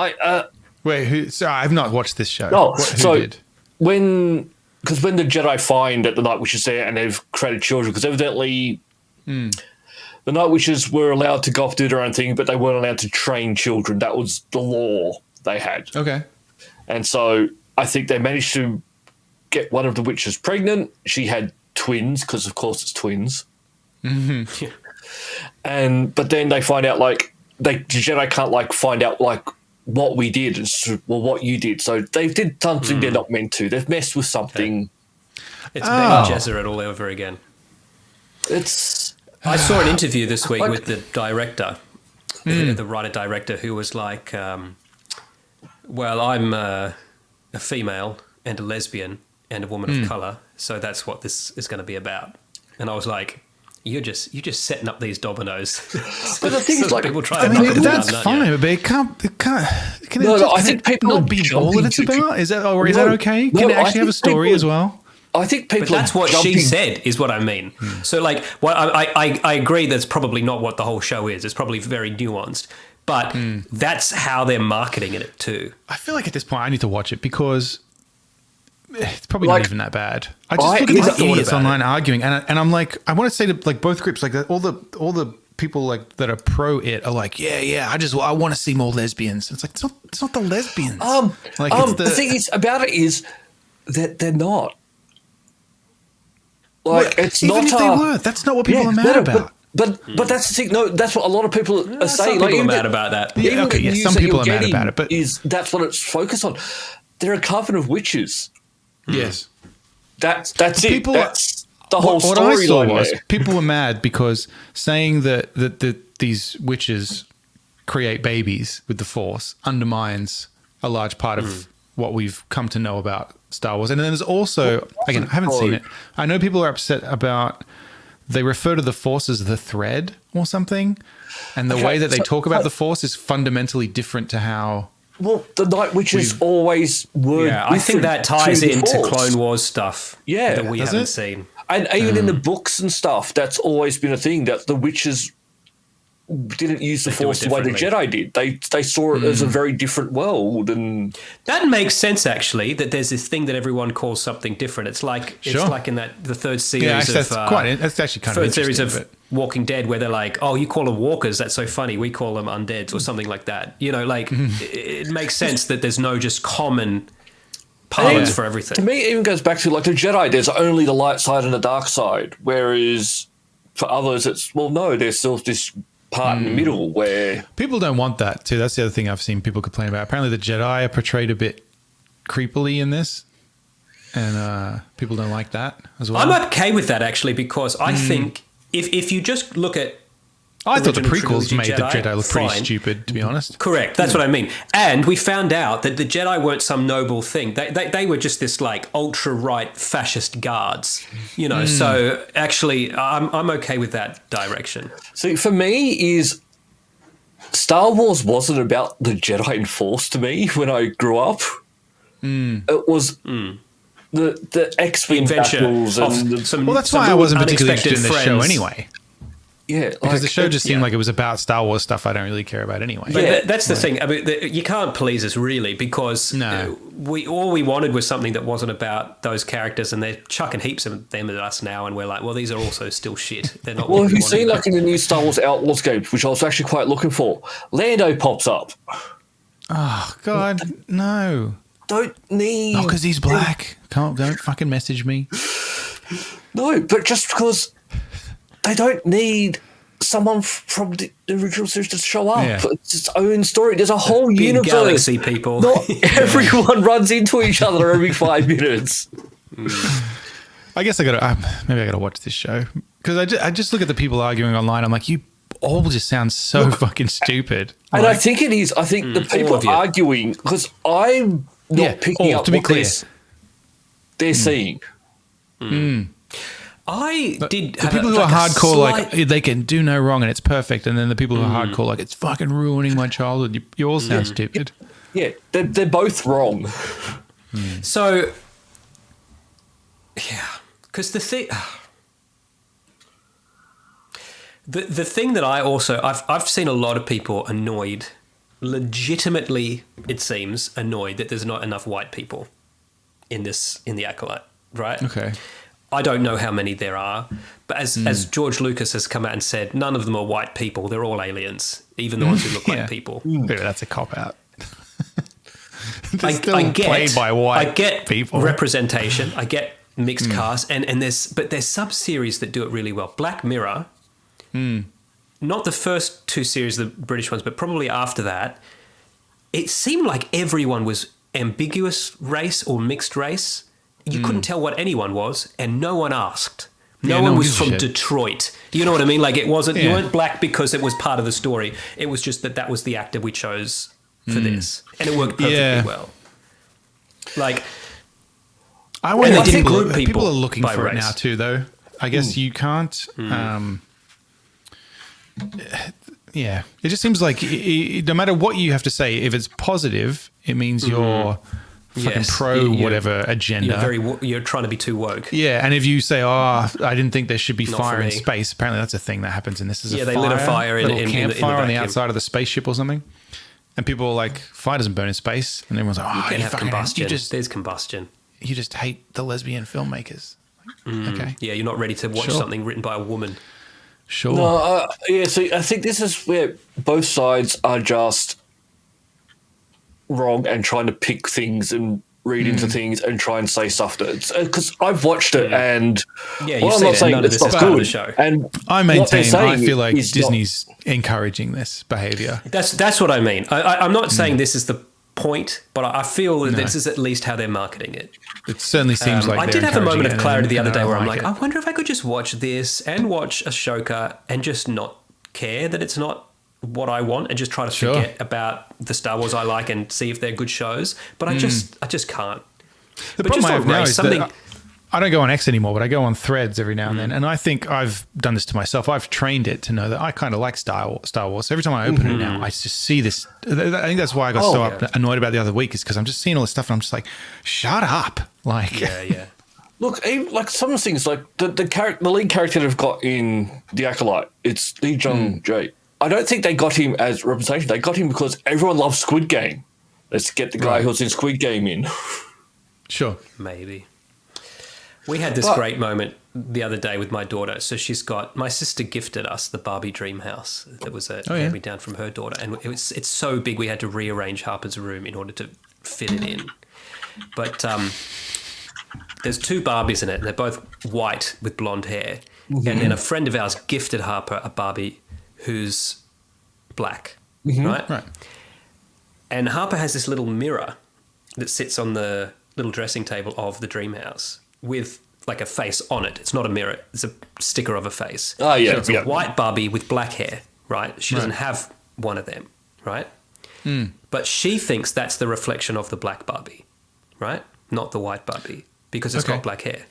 Wait, who? Sorry, I've not watched this show.
Oh,
Who
so
did?
when the Jedi find that the Night Witches there and they've created children, because evidently the Night Witches were allowed to go off do their own thing, but they weren't allowed to train children. That was the law they had.
Okay.
And so I think they managed to get one of the witches pregnant. She had twins, because of course it's twins.
Mm-hmm.
But then they find out the Jedi can't find out what we did. It's, well, what you did. So they did something they're not meant to. They've messed with something.
It's Bene Gesserit all over again. I saw an interview this week with the director, the writer-director, who was like, well, I'm a female and a lesbian and a woman of colour, so that's what this is going to be about. And I was like, You're just setting up these dominoes.
But the thing is, like,
people try
I
and
mean,
knock them
that's
down,
fine, but it can't. Can
No,
it
no,
just,
I think people
not
are
be all that it's
jumping to-
about. Is that okay?
No,
Can it
I
actually have a
think
story
people-
as well?
I think people.
But that's
are
what she
jumping-
said, is what I mean. So, like, well, I agree that's probably not what the whole show is. It's probably very nuanced. But that's how they're marketing it too.
I feel like at this point I need to watch it because it's probably
Like,
not even that bad. I just look at
I
these
thought
idiots
about
online arguing, and I'm like, I want to say to like both groups, like all the people like that are pro it are like, yeah, I want to see more lesbians. It's like it's not the lesbians. Like it's
the thing is about it is that they're not. Like, it's
even
not.
if they were, that's not what people are mad about.
But that's the thing. No, that's what a lot of people are saying.
Some
like,
people are
even
mad
the-
about that.
Yeah,
even
okay,
the
yeah,
news
some
that
people
you're
are mad
getting
about it, but-
that's what it's focused on. They're a coven of witches.
Yes.
That's it.
People-
That's the whole
What I saw
storyline.
was
there.
people were mad because saying that these witches create babies with the Force undermines a large part of what we've come to know about Star Wars. And then there's also, again, I haven't seen it. I know people are upset about, they refer to the Force as the thread or something. And the
Okay,
way that they
so-
talk about the Force is fundamentally different to how...
Well, the Night Witches always were.
Yeah, I think that
different
ties
to the
into
Force.
Clone Wars stuff.
Yeah.
that we
Does
haven't
it?
seen.
And even in the books and stuff, that's always been a thing that the witches didn't use the
They do it
Force the way the
differently.
Jedi did. They saw it as a very different world, and
That makes sense, actually. That there's this thing that everyone calls something different. It's like
Sure.
in the third series
Yeah, actually,
of
that's actually kind of
third series
interesting.
of Walking Dead, where they're like, "Oh, you call them walkers? That's so funny. We call them undeads," or something like that. You know, like it makes sense that there's no just common parlance
And
for everything.
to me, it even goes back to like the Jedi. There's only the light side and the dark side, whereas for others, it's no. There's still this part in the middle where
People don't want that too. That's the other thing I've seen people complain about. Apparently, the Jedi are portrayed a bit creepily in this, and people don't like that as well.
I'm okay with that, actually, because I think if you just look at
I thought the
original
prequels
trilogy
made the Jedi look pretty
fine.
stupid, to be honest.
Correct. That's what I mean. And we found out that the Jedi weren't some noble thing. They were just this like ultra right fascist guards, you know. So actually, I'm okay with that direction.
see for me is Star Wars wasn't about the Jedi and Force to me when I grew up. It was the X-Wing
Adventure
battles
of
and the,
some.
Well, that's
some
why I wasn't particularly
unexpected
interested in this show
friends.
anyway.
yeah,
Because the show just seemed
yeah.
like it was about Star Wars stuff I don't really care about anyway.
But
Yeah.
that's the thing. I mean, you can't please us really because
No.
all we wanted was something that wasn't about those characters, and they're chucking heaps of them at us now, and we're like, well, these are also still shit. They're not.
Well,
what
have
we
you seen
wanted.
like in the new Star Wars Outlaws games, which I was actually quite looking for? Lando pops up.
Oh, God, no.
Don't need
Not because he's black. Don't fucking message me.
No, but just because they don't need someone from the original series to show up.
Yeah.
It's its own story. There's a whole
Big
universe.
galaxy people.
Not everyone runs into each other every 5 minutes.
I guess maybe I gotta watch this show because I just look at the people arguing online. I'm like, you all just sound so fucking stupid.
And I think it is. I think the
all
people
of you.
arguing, because I'm not
Yeah,
picking
all,
up
to be
what
clear.
they're seeing.
I did.
The
have
people who
like
are
a
hardcore,
slight-
like they can do no wrong and it's perfect, and then the people who are hardcore, like it's fucking ruining my childhood. You all sound stupid.
Yeah, they're both wrong.
So, yeah, because the thing, the thing that I've seen a lot of people annoyed, legitimately, it seems annoyed that there's not enough white people in the Acolyte, right?
Okay.
I don't know how many there are, but as George Lucas has come out and said, none of them are white people. They're all aliens, even the ones who look
Yeah.
like people.
Maybe that's a cop out.
I
still played by white
I get
people.
representation. I get mixed cast, and there's sub series that do it really well. Black Mirror, not the first two series, the British ones, but probably after that, it seemed like everyone was ambiguous race or mixed race. You couldn't tell what anyone was, and no one asked. No
Yeah,
one
no one
was
gives a
from
shit.
Detroit. You know what I mean? Like it wasn't. You
Yeah.
weren't black because it was part of the story. It was just that was the actor we chose for this, and it worked perfectly
Yeah.
well. Like
I wonder
they
if
didn't
people,
group people
are looking
by
for it
race.
now too, though. I guess you can't. Yeah, it just seems like no matter what you have to say, if it's positive, it means you're fucking pro whatever agenda.
You're trying to be too woke.
Yeah, and if you say, "Oh, I didn't think there should be
Not
fire
for
in
me.
space," apparently that's a thing that happens, and this is
They lit a fire in the
campfire on the
vacuum.
outside of the spaceship or something, and people are like, "Fire doesn't burn in space," and everyone's like, "Oh,
You can have
fucking
combustion.
There's
combustion.
you just hate the lesbian filmmakers." Okay,
Yeah, you're not ready to watch
Sure.
something written by a woman.
sure.
No, so I think this is where both sides are just wrong and trying to pick things and read into things and try and say stuff that because I've watched it and
Yeah,
well,
you've
I'm
seen
not
it.
saying
None of
it's
this is
not
part of
good.
the show.
And
I
what they're
maintain. I
saying
feel like
is
Disney's encouraging this behavior.
That's what I mean. I'm not saying this is the point, but I feel that this is at least how they're marketing it.
It certainly seems like
I
they're
did have a moment of
encouraging it,
clarity the
and
other day
I
where I'm like,
it.
I wonder if I could just watch this and watch Ashoka and just not care that it's not what I want and just try to
Sure.
forget about the Star Wars I like and see if they're good shows. But I just can't.
The
But
problem
just
I
on
have now
race,
is
something.
that I don't go on X anymore, but I go on Threads every now and then. And I think I've done this to myself. I've trained it to know that I kind of like Star Wars. So every time I open it now, I just see this. I think that's why I got annoyed about the other week is because I'm just seeing all this stuff and I'm just like, shut up. Like,
Yeah.
look, even, like some of the things, like the lead character they've got in The Acolyte, it's Lee Jung Jae. I don't think they got him as representation. They got him because everyone loves Squid Game. Let's get the guy who's in Squid Game in.
sure.
Maybe. We had this great moment the other day with my daughter. So my sister gifted us the Barbie Dream House. That was a hand-me-down from her daughter. And it's so big we had to rearrange Harper's room in order to fit it in. But there's two Barbies in it. And they're both white with blonde hair. And then a friend of ours gifted Harper a Barbie who's black, right?
Right.
And Harper has this little mirror that sits on the little dressing table of the dream house with like a face on it. It's not a mirror. It's a sticker of a face.
Oh, yeah.
So it's a white Barbie with black hair, right? She doesn't have one of them, right? But she thinks that's the reflection of the black Barbie, right? Not the white Barbie because it's got black hair.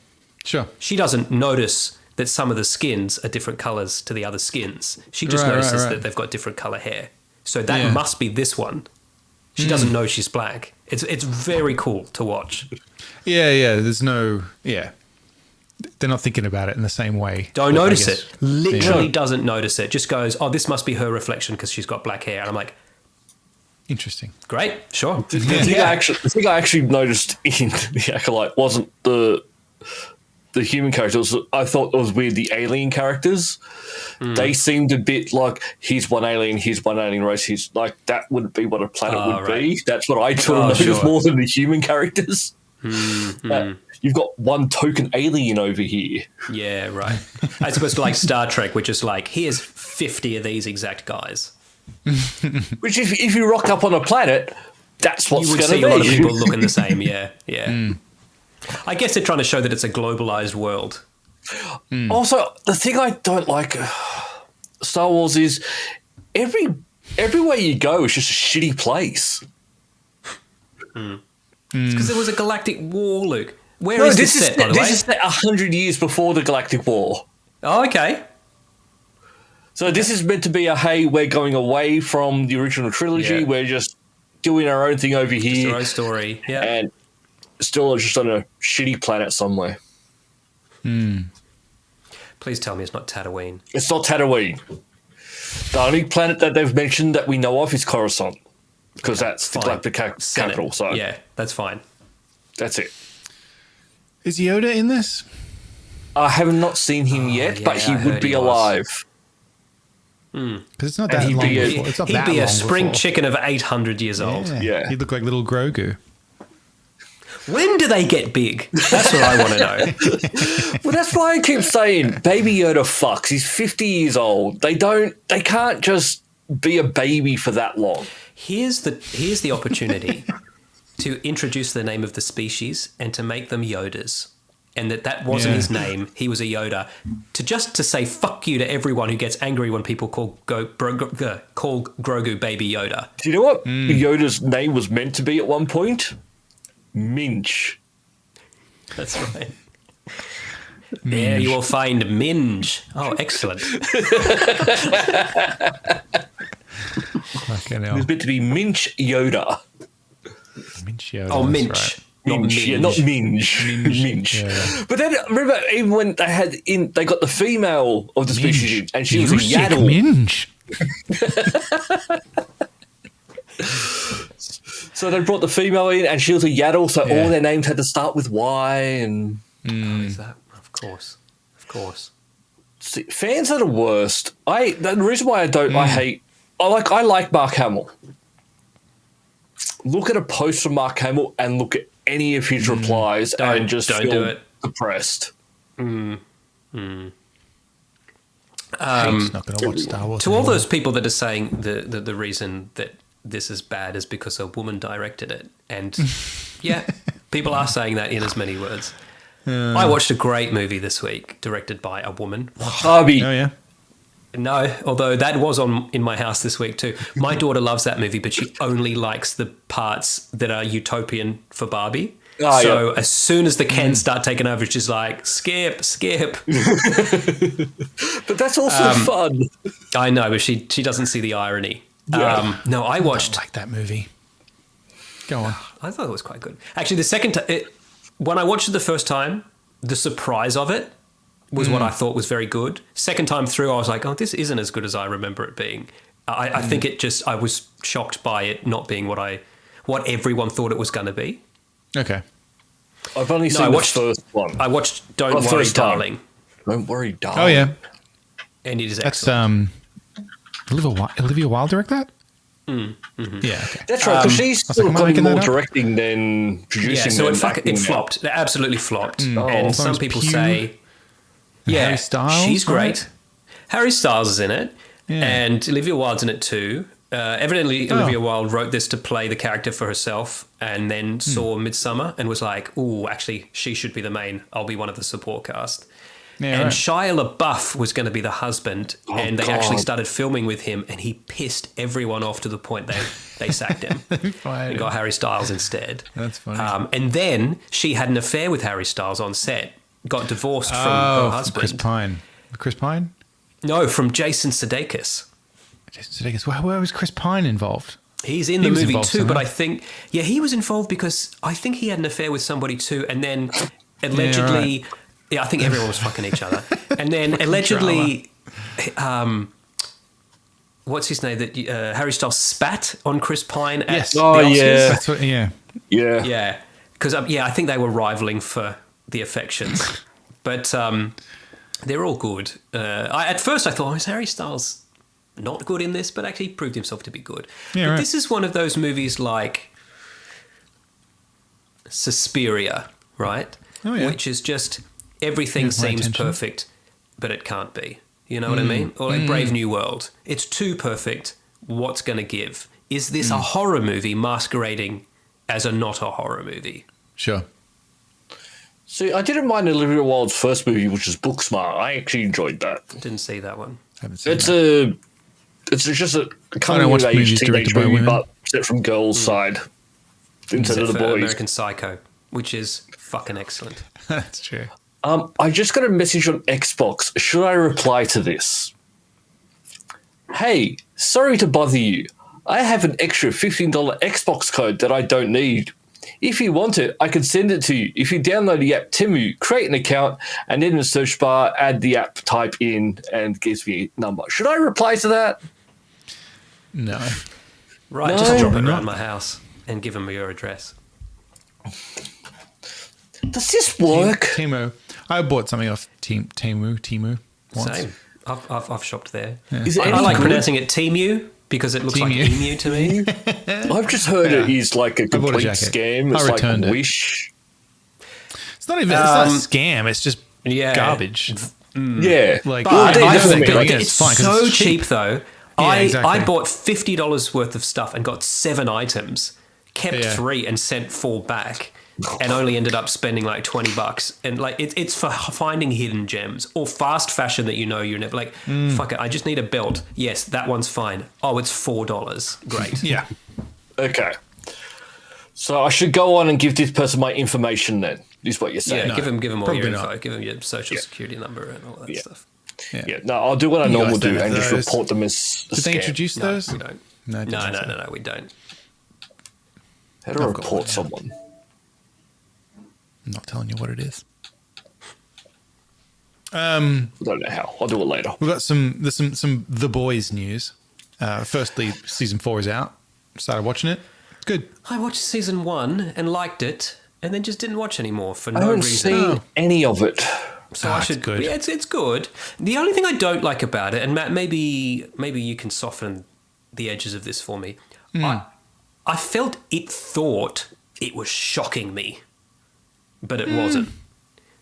Sure.
She doesn't notice that some of the skins are different colors to the other skins. She just notices that they've got different color hair. So that must be this one. She doesn't know she's black. It's very cool to watch.
Yeah. There's no, they're not thinking about it in the same way.
Don't notice
I guess.
it. Literally doesn't notice it. Just goes, oh, this must be her reflection because she's got black hair. And I'm like,
Interesting.
great, sure.
The thing I actually noticed in The Acolyte wasn't the human characters. I thought it was weird. The alien characters, they seemed a bit like he's one alien race. He's like that wouldn't be what a planet would be. That's what I sort of noticed more than the human characters. You've got one token alien over here.
Yeah, right. As opposed to like Star Trek, which is like, here's 50 of these exact guys.
Which if you rock up on a planet, that's what's
You would
going to
see
be.
a lot of people looking the same, yeah. I guess they're trying to show that it's a globalized world.
Also, the thing I don't like Star Wars is everywhere you go is just a shitty place.
It's because there was a galactic war, Luke. Where is this set, by the way?
This is set 100 years before the Galactic War.
Oh, okay.
So this is meant to be hey, we're going away from the original trilogy.
Yeah.
We're just doing our own thing over
It's
here.
their own story. Yeah.
And still just on a shitty planet somewhere.
Please tell me it's not Tatooine.
It's not Tatooine. The only planet that they've mentioned that we know of is Coruscant. Because that's the Galactic capital. So
yeah, that's fine.
that's it.
Is Yoda in this?
I have not seen him yet, but he
I
would
heard
be
he was.
alive.
Because it's not that
he'd
long
be a-
before. It's not
He'd
that
be a
long
spring
before.
chicken of 800 years old.
Yeah.
He'd look like little Grogu.
When do they get big? That's what I want to know.
Well, that's why I keep saying Baby Yoda fucks. He's 50 years old. They can't just be a baby for that long.
Here's the opportunity to introduce the name of the species and to make them Yodas. And that wasn't his name. He was a Yoda. To say fuck you to everyone who gets angry when people call Grogu Baby Yoda.
Do you know what Yoda's name was meant to be at one point? Minch.
That's right. There you will find Minge. Oh, excellent.
Fucking hell.
It's meant to be Minch Yoda.
Minch Yoda,
Oh,
that's
Minch.
right.
Not
Minch, yeah,
Minge.
not Minge. Minch.
Yeah.
But then remember, even when they got the female of the species in, and she was a
Music
yaddle.
Minge.
So they brought the female in, and she was a yaddle. So
Yeah.
all their names had to start with Y. And
Oh, is that? Of course.
see, fans are the worst. The reason why I like Mark Hamill. Look at a post from Mark Hamill and look at any of his replies and just
don't
feel
do it.
depressed.
He's not going to watch Star Wars.
To all
anymore.
those people that are saying the reason that this is bad is because a woman directed it, and yeah, people are saying that in as many words. I watched a great movie this week, directed by a woman.
Barbie.
Oh yeah.
No, although that was on in my house this week too. My daughter loves that movie, but she only likes the parts that are utopian for Barbie.
Oh,
So
yeah.
as soon as the Kens start taking over, she's like, skip.
But that's also fun.
I know, but she doesn't see the irony.
Yeah.
No, I watched.
I like that movie. Go on.
I thought it was quite good. Actually, the second time, when I watched it the first time, the surprise of it was what I thought was very good. Second time through, I was like, oh, this isn't as good as I remember it being. I think I was shocked by it not being what everyone thought it was going to be.
Okay.
I've only seen the first one.
I watched Don't
Well,
Worry,
first time.
Darling,
Don't worry, darling.
Oh yeah.
and it is
That's
excellent.
Olivia Wilde direct that? Yeah. Okay.
That's right, because she's
I was
sort
like,
of
am I
got
making
more
that up?
directing than producing.
Yeah, so
than
it
acting now.
flopped. It absolutely flopped.
Oh.
And some
Florence
people
Pugh
say, yeah,
Harry Styles,
she's great.
right?
Harry Styles is in it,
Yeah.
and Olivia Wilde's in it too. Evidently, Olivia Wilde wrote this to play the character for herself, and then saw Midsummer and was like, "Ooh, actually, she should be the main. I'll be one of the support cast."
Yeah,
And
right.
Shia LaBeouf was going to be the husband, and they actually
God.
started filming with him, and he pissed everyone off to the point they sacked him
Fired
and got Harry Styles instead.
That's funny.
And then she had an affair with Harry Styles on set, got divorced from her husband.
Chris Pine. Chris Pine?
No, from Jason Sudeikis.
Jason Sudeikis. Where was Chris Pine involved?
He's in
He
the
was
movie
involved
too, but
somehow.
I think, yeah, he was involved because I think he had an affair with somebody too, and then allegedly, I think everyone was fucking each other, and then allegedly, what's his name? That Harry Styles spat on Chris Pine at
Yes.
the
Oh,
Oscars.
yeah.
That's what, yeah.
Yeah.
Yeah, because I think they were rivaling for the affections, but they're all good. At first, I thought, is Harry Styles not good in this? But actually, he proved himself to be good.
Yeah,
But
right.
this is one of those movies like Suspiria, right?
Oh, yeah.
Which is just everything
Here's my
seems
attention.
perfect, but it can't be. You know what I mean? Or like Brave New World. It's too perfect. What's going to give? Is this a horror movie masquerading as a not a horror movie?
Sure.
See, I didn't mind Olivia Wilde's first movie, which is Booksmart. I actually enjoyed that.
Didn't see that one.
Haven't seen
It's
that.
just a
I
coming
don't
of
watch
age
movies
teenage
directed by
movie,
women.
but set from girls' side instead
Except
of the
for
boys.
American Psycho, which is fucking excellent.
That's true.
I just got a message on Xbox. Should I reply to this? Hey, sorry to bother you. I have an extra $15 Xbox code that I don't need. If you want it, I can send it to you. If you download the app Timu, create an account, and in the search bar, add the app, type in, and gives me a number. Should I reply to that?
No.
Right,
No,
just drop it
not.
around my house and give them your address.
Does this work?
Temu. I bought something off Temu once.
Same. I've shopped there.
Is it
I
any
like
good?
pronouncing it Temu because it looks like
Temu.
emu to me.
I've just heard it is like a
bought a
complete
jacket.
scam.
I
It's like
returned it.
Wish.
It's not even. It's not a scam. It's just
Yeah.
garbage.
Yeah.
Like
But
I
I know
think
they're going in.
it's
It's fine 'cause
so
it's
cheap though. I
exactly.
bought $50 worth of stuff and got 7 items, kept
Yeah.
3 and sent 4 back, and only ended up spending like $20. And like it's for finding hidden gems or fast fashion that you know you're never like. Fuck it, I just need a belt. Yes, that one's fine. Oh, it's $4. Great.
Yeah.
Okay. So I should go on and give this person my information then. is what you're saying.
Yeah, give them all
probably
your info.
not.
Give them your social security number and all that stuff.
Yeah, no, I'll do what I
You
normally
guys don't
do
have
and just
those.
report them as a
Did they
scam.
introduce
No,
those?
we don't.
No,
No, we don't.
How do I
I've got
report
one, yeah.
someone?
I'm not telling you what it is.
I don't know how. I'll do it later.
We've got some The Boys news. Firstly, season 4 is out. Started watching it. It's good.
I watched season 1 and liked it, and then just didn't watch anymore for
I
no
haven't
reason.
seen any of it.
So
Ah,
I
it's
should.
good.
Yeah, it's good. The only thing I don't like about it, and Matt, maybe you can soften the edges of this for me. I felt it thought it was shocking me, but it wasn't.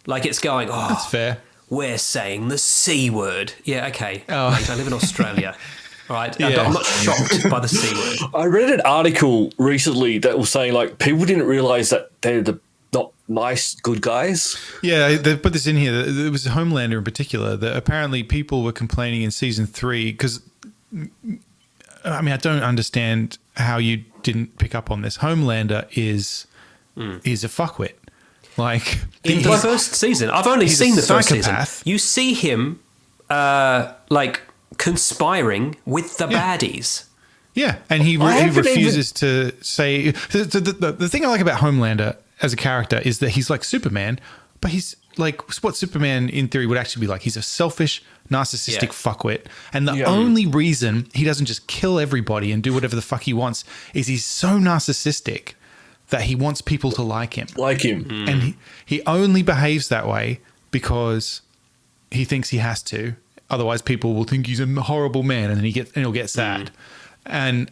Like it's going,
That's fair.
we're saying the C word. Yeah, okay.
Oh.
Mate, I live in Australia. All right.
Yeah.
I'm not shocked by the C word.
I read an article recently that was saying like people didn't realize that they're the not nice good guys.
Yeah, they put this in here. It was Homelander in particular that apparently people were complaining in season 3 because, I mean, I don't understand how you didn't pick up on this. Homelander is a fuckwit. Like
In the first season, I've only
he's a
seen the first season.
psychopath.
You see him like conspiring with the baddies.
Yeah, and he
haven't
refuses to say. The thing I like about Homelander as a character is that he's like Superman, but he's like what Superman in theory would actually be like. He's a selfish, narcissistic fuckwit, and the only reason he doesn't just kill everybody and do whatever the fuck he wants is he's so narcissistic that he wants people to like him.
Like him.
And he only behaves that way because he thinks he has to. Otherwise, people will think he's a horrible man, and then he'll get sad. And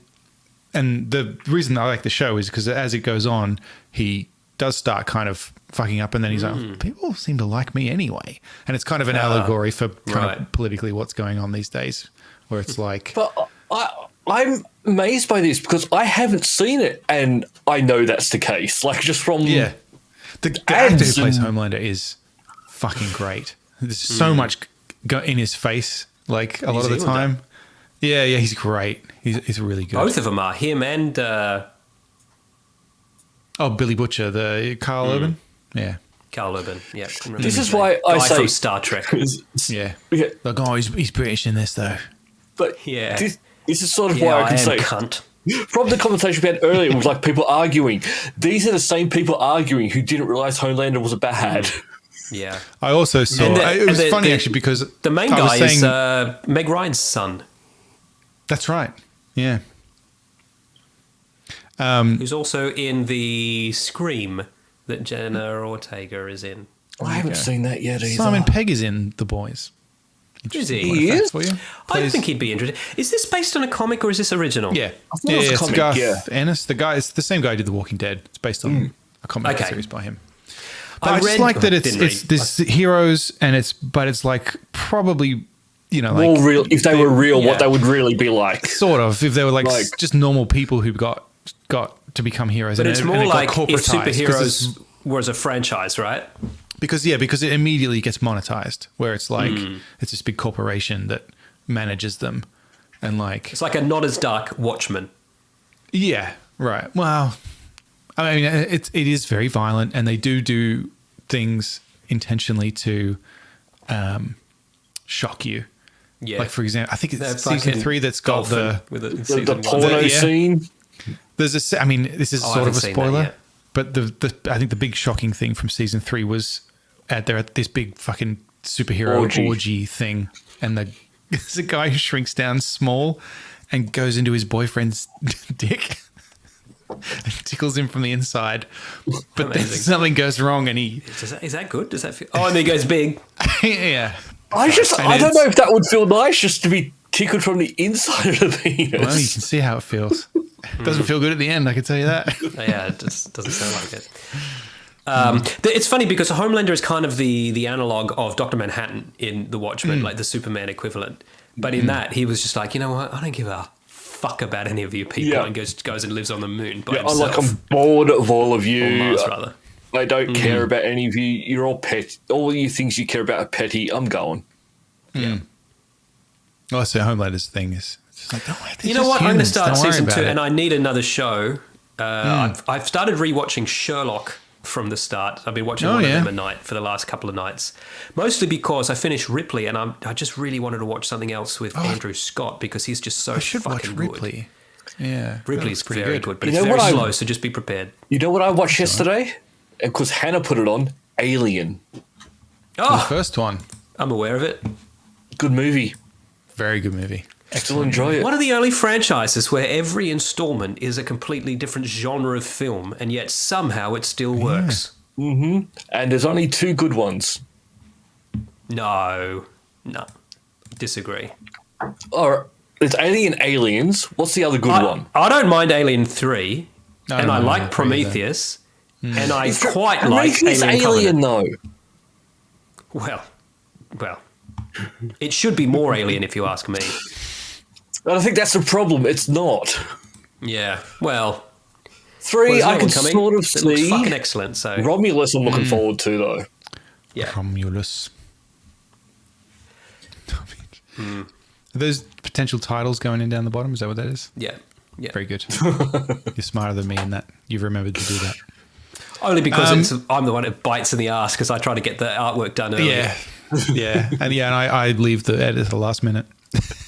the reason I like the show is because as it goes on, he does start kind of fucking up, and then he's like, people seem to like me anyway. And it's kind of an allegory for kind of politically what's going on these days, where it's like,
But I'm amazed by this because I haven't seen it and I know that's the case. Like just from
the actor who
ads
plays
and-
Homelander is fucking great. There's so much in his face, like a lot of the
Zealander.
time. Yeah, he's great. He's really good.
Both of them are him and
Billy Butcher, the Carl Urban. Yeah,
Carl Urban. Yeah,
This is why I
guy
say
from Star Trek.
yeah.
Yeah.
Like, oh, he's British in this though.
But
Yeah.
this is sort of
Yeah,
why I can
am
say
cunt.
from the conversation we had earlier with like people arguing. These are the same people arguing who didn't realize Homelander was a bad.
Yeah.
I also saw.
And
It was
and
funny actually because
the main
I was
guy is
saying-
Meg Ryan's son,
that's right. Yeah.
who's also in the Scream that Jenna Ortega is in.
I haven't seen that yet either.
Simon Pegg is in The Boys.
Is he?
He is?
For you?
I
Plays-
think he'd be interested. Is this based on a comic or is this original?
Yeah,
thought it was a
it's
comic,
Garth
yeah.
Ennis. The guy, it's the same guy who did The Walking Dead. It's based on a comic
Okay.
series by him. But
I
I just
read-
like that it's
didn't read.
this heroes and it's like probably like
More real. If they were real,
yeah.
what they would really be like.
sort of if they were like,
Like-
just normal people who got to become heroes.
But
and
it's
it-
more
and it got
like if
corporatized, 'cause
superheroes was a franchise, right?
because it immediately gets monetized, where it's like it's this big corporation that manages them, and like
It's like a not as dark Watchmen.
yeah, right. Well, I mean, it is very violent, and they do things intentionally to shock you.
Yeah.
Like for example, I think
They're
it's season
fucking
3 that's got
Dolphin with it in
The
season one.
porno
Yeah.
scene.
There's I mean, this is
Oh, I
sort of
haven't
a
seen that
spoiler,
yet.
but I think the big shocking thing from season 3 was they're at this big fucking superhero orgy thing, and there's a guy who shrinks down small and goes into his boyfriend's dick and tickles him from the inside. But then
Amazing.
something goes wrong, and he
Is that good? Does that feel? Oh, and then he goes big.
yeah.
I don't
it's-
know if that would feel nice just to be tickled from the inside of the penis.
Well, you can see how it feels. It doesn't feel good at the end, I can tell you that.
Yeah, it just doesn't sound like it. It's funny because Homelander is kind of the analog of Dr. Manhattan in The Watchmen, like the Superman equivalent. But in that, he was just like, you know what? I don't give a fuck about any of you people,
Yeah.
and goes and lives on the moon by
Yeah, I'm
himself.
like, I'm bored of all of you.
Or Mars, rather.
I don't care about any of you. You're all pet. All you things you care about are petty. I'm going.
Oh, so Homelander's thing is it's like, oh,
You know what? I'm going to start season 2, and I need another show. I've started rewatching Sherlock from the start. I've been watching
Oh,
one
yeah.
of them a night for the last couple of nights, mostly because I finished Ripley and I just really wanted to watch something else with Andrew Scott because he's just so
I should watch
fucking good.
Ripley. Yeah,
Ripley's
pretty
very good, but
You
it's
know
very
what
slow, so just be prepared.
You know what I watched yesterday? Because Hannah put it on. Alien.
The
Oh,
first one,
I'm aware of it.
Good movie.
very good movie.
Still enjoy it.
One of the only franchises where every installment is a completely different genre of film, and yet somehow it still works.
And there's only 2 good ones.
No, disagree.
Or it's Alien Aliens. What's the other good one?
I don't mind Alien 3,
No,
and
no,
I
no,
like
no,
Prometheus, and I quite like
Prometheus
Alien
Alien,
Covenant.
though.
Well, it should be more Alien if you ask me.
And I think that's the problem. It's not.
Yeah, well,
3,
there's
I
another
can
one coming
sort of
that looks
see.
fucking excellent. So
Romulus, I'm looking forward to, though.
yeah,
Romulus. Are those potential titles going in down the bottom? Is that what that is?
yeah.
Very good. You're smarter than me in that. You've remembered to do that.
Only because I'm the one that bites in the ass because I try to get the artwork done early.
Yeah. And I leave the edit at the last minute.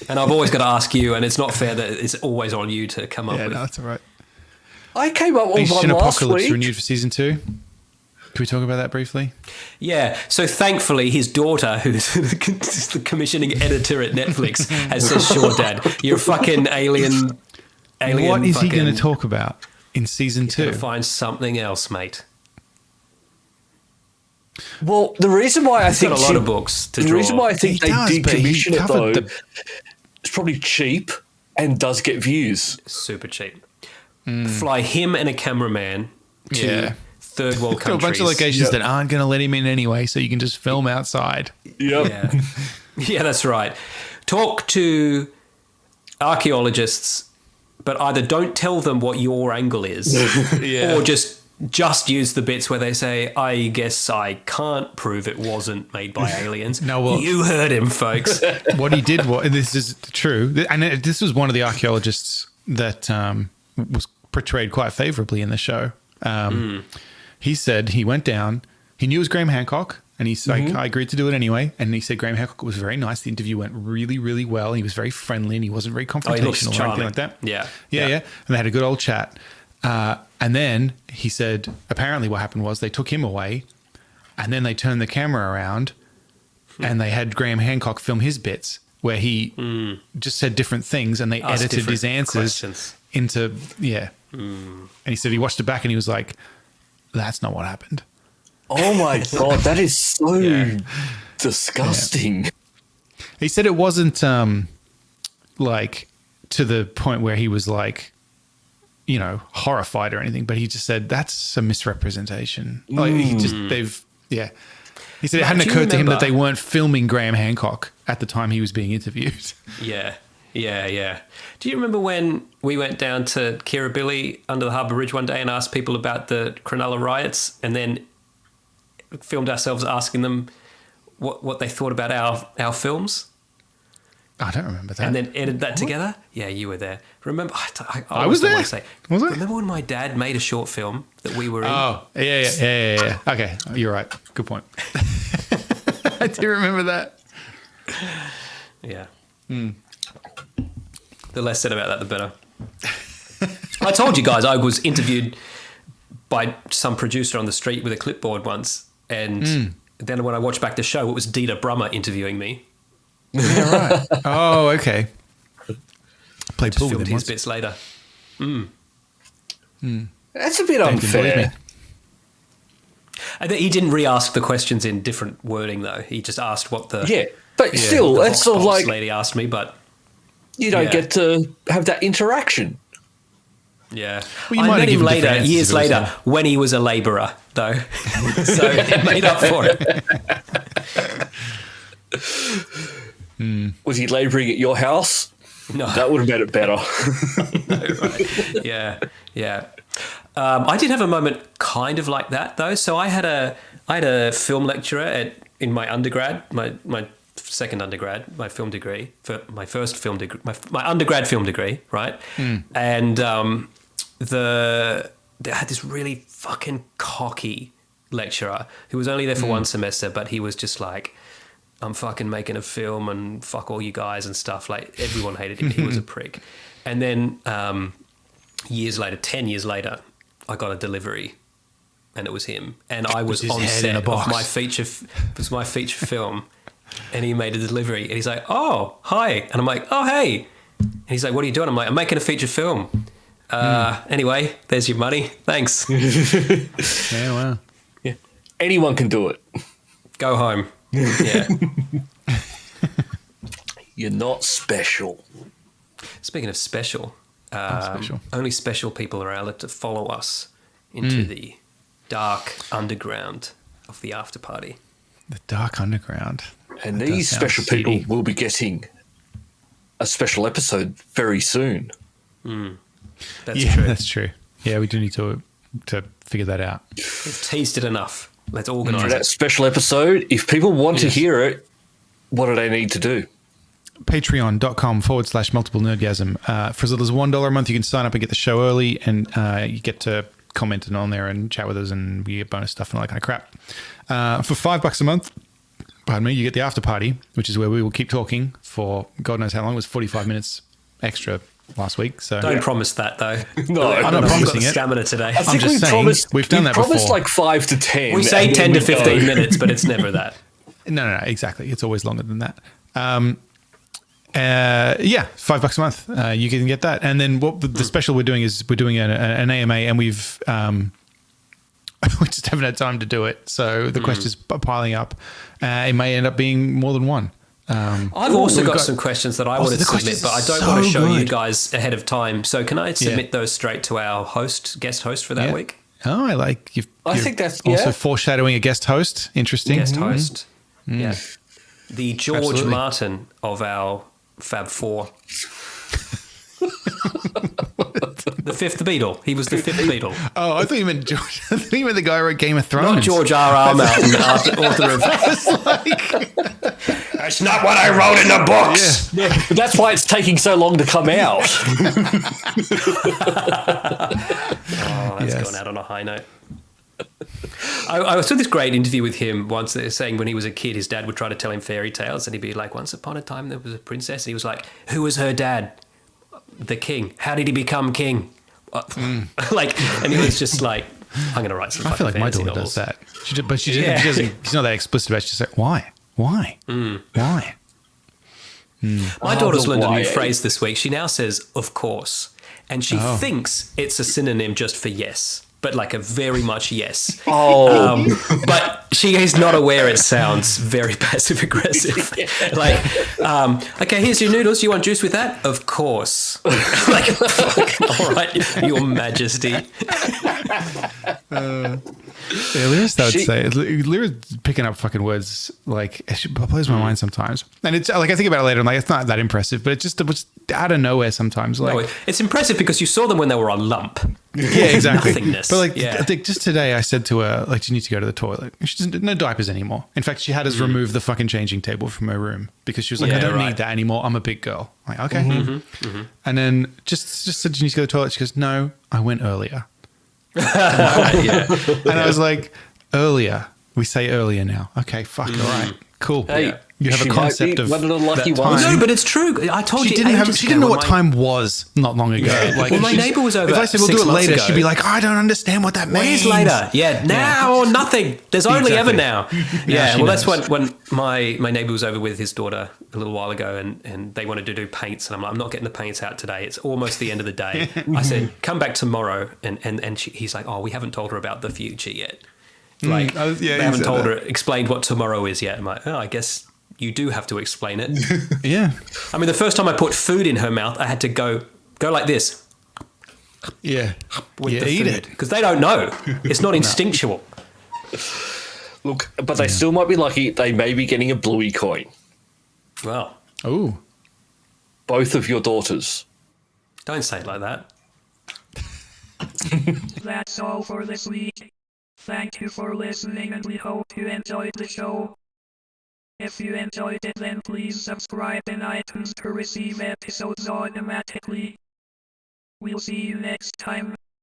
And I've always got to ask you, and it's not fair that it's always on you to come up
Yeah,
with.
no, that's all right.
I came up with one
Mission
last
Apocalypse
week.
renewed for season 2. Can we talk about that briefly?
Yeah, so thankfully his daughter, who's the commissioning editor at Netflix, has said, sure, Dad, you're a fucking alien
What is he
fucking-
going to talk about in season
He's gonna
2?
find something else, mate.
Well, the reason why I
He's
think
got a lot of books to
the
draw.
reason why I think
He does,
they
but he
decommission it though,
covered
it's probably cheap and does get views.
Super cheap. Fly him and a cameraman to
Yeah.
third world
Got a
countries.
bunch of locations
Yep.
that aren't going to let him in anyway, so you can just film outside.
Yep.
Yeah. Yeah, that's right. Talk to archaeologists, but either don't tell them what your angle is,
Yeah.
or just use the bits where they say, I guess I can't prove it wasn't made by aliens.
No, well-
you heard him, folks.
What he did was, and this is true, and this was one of the archaeologists that was portrayed quite favorably in the show. He said he went down, he knew it was Graham Hancock, and he's like, I agreed to do it anyway. And he said Graham Hancock was very nice. The interview went really, really well. He was very friendly and he wasn't very
Oh, he looks
confrontational or
charming.
anything like that.
Yeah.
Yeah. And they had a good old chat. And then he said, apparently what happened was they took him away and then they turned the camera around and they had Graham Hancock film his bits where he just said different things and they
Asked
edited his
different
answers
questions.
into, And he said he watched it back and he was like, that's not what happened.
Oh my god, that is so
Yeah.
disgusting.
He said it wasn't like to the point where he was like, horrified or anything, but he just said that's a misrepresentation. Like he just He said it hadn't
do you
occurred to him that
remember-
they weren't filming Graham Hancock at the time he was being interviewed.
Yeah. Do you remember when we went down to Kirribilli under the Harbour Bridge one day and asked people about the Cronulla riots and then filmed ourselves asking them what they thought about our films
I don't remember that.
and then edited that together? Yeah, you were there. Remember?
I was there.
Say,
Was I?
Remember when my dad made a short film that we were in?
Oh, yeah. Okay, you're right. Good point. I do remember that.
Yeah. The less said about that, the better. I told you guys I was interviewed by some producer on the street with a clipboard once, and then when I watched back the show, it was Dieter Brummer interviewing me.
Yeah, right. Oh, okay. Played pool with
Filmed
him
his
once.
bits later.
That's a bit
Didn't believe me.
unfair.
And he didn't re-ask the questions in different wording, though. He just asked what the
Yeah, but still,
the
that's
Vox
sort of
Pops
like
lady asked me, but
you don't
yeah.
get to have that interaction.
yeah.
Well, you
I
might
met
have
him
given
later,
different answers
years
if it was
later,
him.
when he was a labourer, though. So it made up for it.
Was he labouring at your house?
No.
That would have made it better.
Right. Yeah. I did have a moment kind of like that though. So I had a film lecturer in my undergrad, my second undergrad, my film degree, for my first film degree, my undergrad film degree, right? And they had this really fucking cocky lecturer who was only there for one semester, but he was just like, I'm fucking making a film and fuck all you guys and stuff. Like, everyone hated him. He was a prick. And then 10 years later, I got a delivery, and it was him. And I was on set of my feature film, and he made a delivery. And he's like, oh, hi. And I'm like, oh, hey. And he's like, what are you doing? I'm like, I'm making a feature film. Anyway, there's your money. Thanks.
Yeah, wow.
Yeah. Anyone can do it.
Go home. Yeah.
You're not special.
Speaking of special, only special people are allowed to follow us into the dark underground of the after party.
The dark underground.
And these special people will be getting a special episode very soon.
That's true.
That's true. Yeah, we do need to figure that out.
We've teased it enough. Let's organise
For
it.
that special episode, if people want to hear it, what do they need to do?
Patreon.com/multiple nerdgasm. For as little as $1 a month, you can sign up and get the show early, and you get to comment and on there and chat with us, and we get bonus stuff and all that kind of crap. For $5 a month, pardon me, you get the after party, which is where we will keep talking for God knows how long. It was 45 minutes extra last week. So
Don't promise that, though.
No,
I'm not promising it.
Stamina today.
I think
just saying, we've done that
promised
before.
like 5 to 10.
We say
and
10 to
then we
15
go.
minutes, but it's never that.
No, exactly. It's always longer than that. $5 a month. You can get that. And then what the special we're doing is we're doing an AMA, and we've we just haven't had time to do it. So the questions are piling up. It may end up being more than one.
I've also got some questions that I wanted to submit, but I don't want to show you guys ahead of time. So can I submit those straight to our guest host for that week?
Oh, I like you.
I think that's
also foreshadowing a guest host. Interesting.
Guest host. Yeah. The George
Absolutely.
Martin of our Fab Four. The fifth Beatle. He was the fifth Beatle.
Oh, I thought you meant George. I thought you meant the guy who wrote Game of Thrones.
Not George R.R. Martin, author of... That's not what I wrote in the books.
Yeah, but that's why it's taking so long to come out.
That's gone out on a high note. I saw this great interview with him once, saying when he was a kid, his dad would try to tell him fairy tales, and he'd be like, once upon a time there was a princess, and he was like, who was her dad? The king. How did he become king? Like, and he was just like, I'm going to write some
I feel like my
fantasy
daughter
novels.
does that. She doesn't. She's not that explicit about it. She's just like, why? Why?
My daughter's learned a new phrase this week. She now says, of course. And she thinks it's a synonym just for yes, but like a very much yes. But she is not aware it sounds very passive aggressive. Like, okay, here's your noodles. You want juice with that? Of course. Like, all right, Your Majesty.
Lyra's, I would say, Lyra's picking up fucking words like it blows my mind sometimes. And it's like I think about it later, I'm like, it's not that impressive, but it was out of nowhere sometimes. Like,
No, it's impressive because you saw them when they were on lump.
yeah, exactly.
Nothingness.
But like,
Yeah.
I think just today I said to her, like, you need to go to the toilet. She doesn't, no diapers anymore. In fact, she had us remove the fucking changing table from her room because she was like,
Yeah,
I don't
right.
need that anymore. I'm a big girl. I'm like, okay. And then just said, you need to go to the toilet. She goes, no, I went earlier.
Yeah.
And I was like, earlier. We say earlier now. Okay, fuck. All right. Cool.
Hey,
You have a
she
concept
might
of
be one of the lucky
that
ones.
time.
No, but it's true. I told
She
you.
didn't
ages
she
ago
didn't know
when
what time was not long ago. Like,
Well, my
she's-
neighbour was over
If I said we'll
6
do it
months
later,
ago.
she'd be like, I don't understand what that means.
Where's later? Yeah, now or nothing. There's only
Exactly.
ever now. Yeah,
she
well, that's
knows.
when my neighbour was over with his daughter a little while ago, and they wanted to do paints, and I'm like, I'm not getting the paints out today. It's almost the end of the day. I said, come back tomorrow, and he's like, oh, we haven't told her about the future yet. Like,
yeah,
they
he
haven't
said
told
that.
her, explained what tomorrow is yet. I'm like, oh, I guess you do have to explain it.
Yeah.
I mean, the first time I put food in her mouth, I had to go like this
Yeah.
with
Yeah,
the
eat
food
it.
because they don't know. It's not instinctual.
Look, but they still might be lucky. They may be getting a bluey coin.
Well,
Oh.
Both of your daughters.
don't say it like that.
That's all for this week. Thank you for listening and we hope you enjoyed the show. If you enjoyed it then please subscribe in iTunes to receive episodes automatically. We'll see you next time.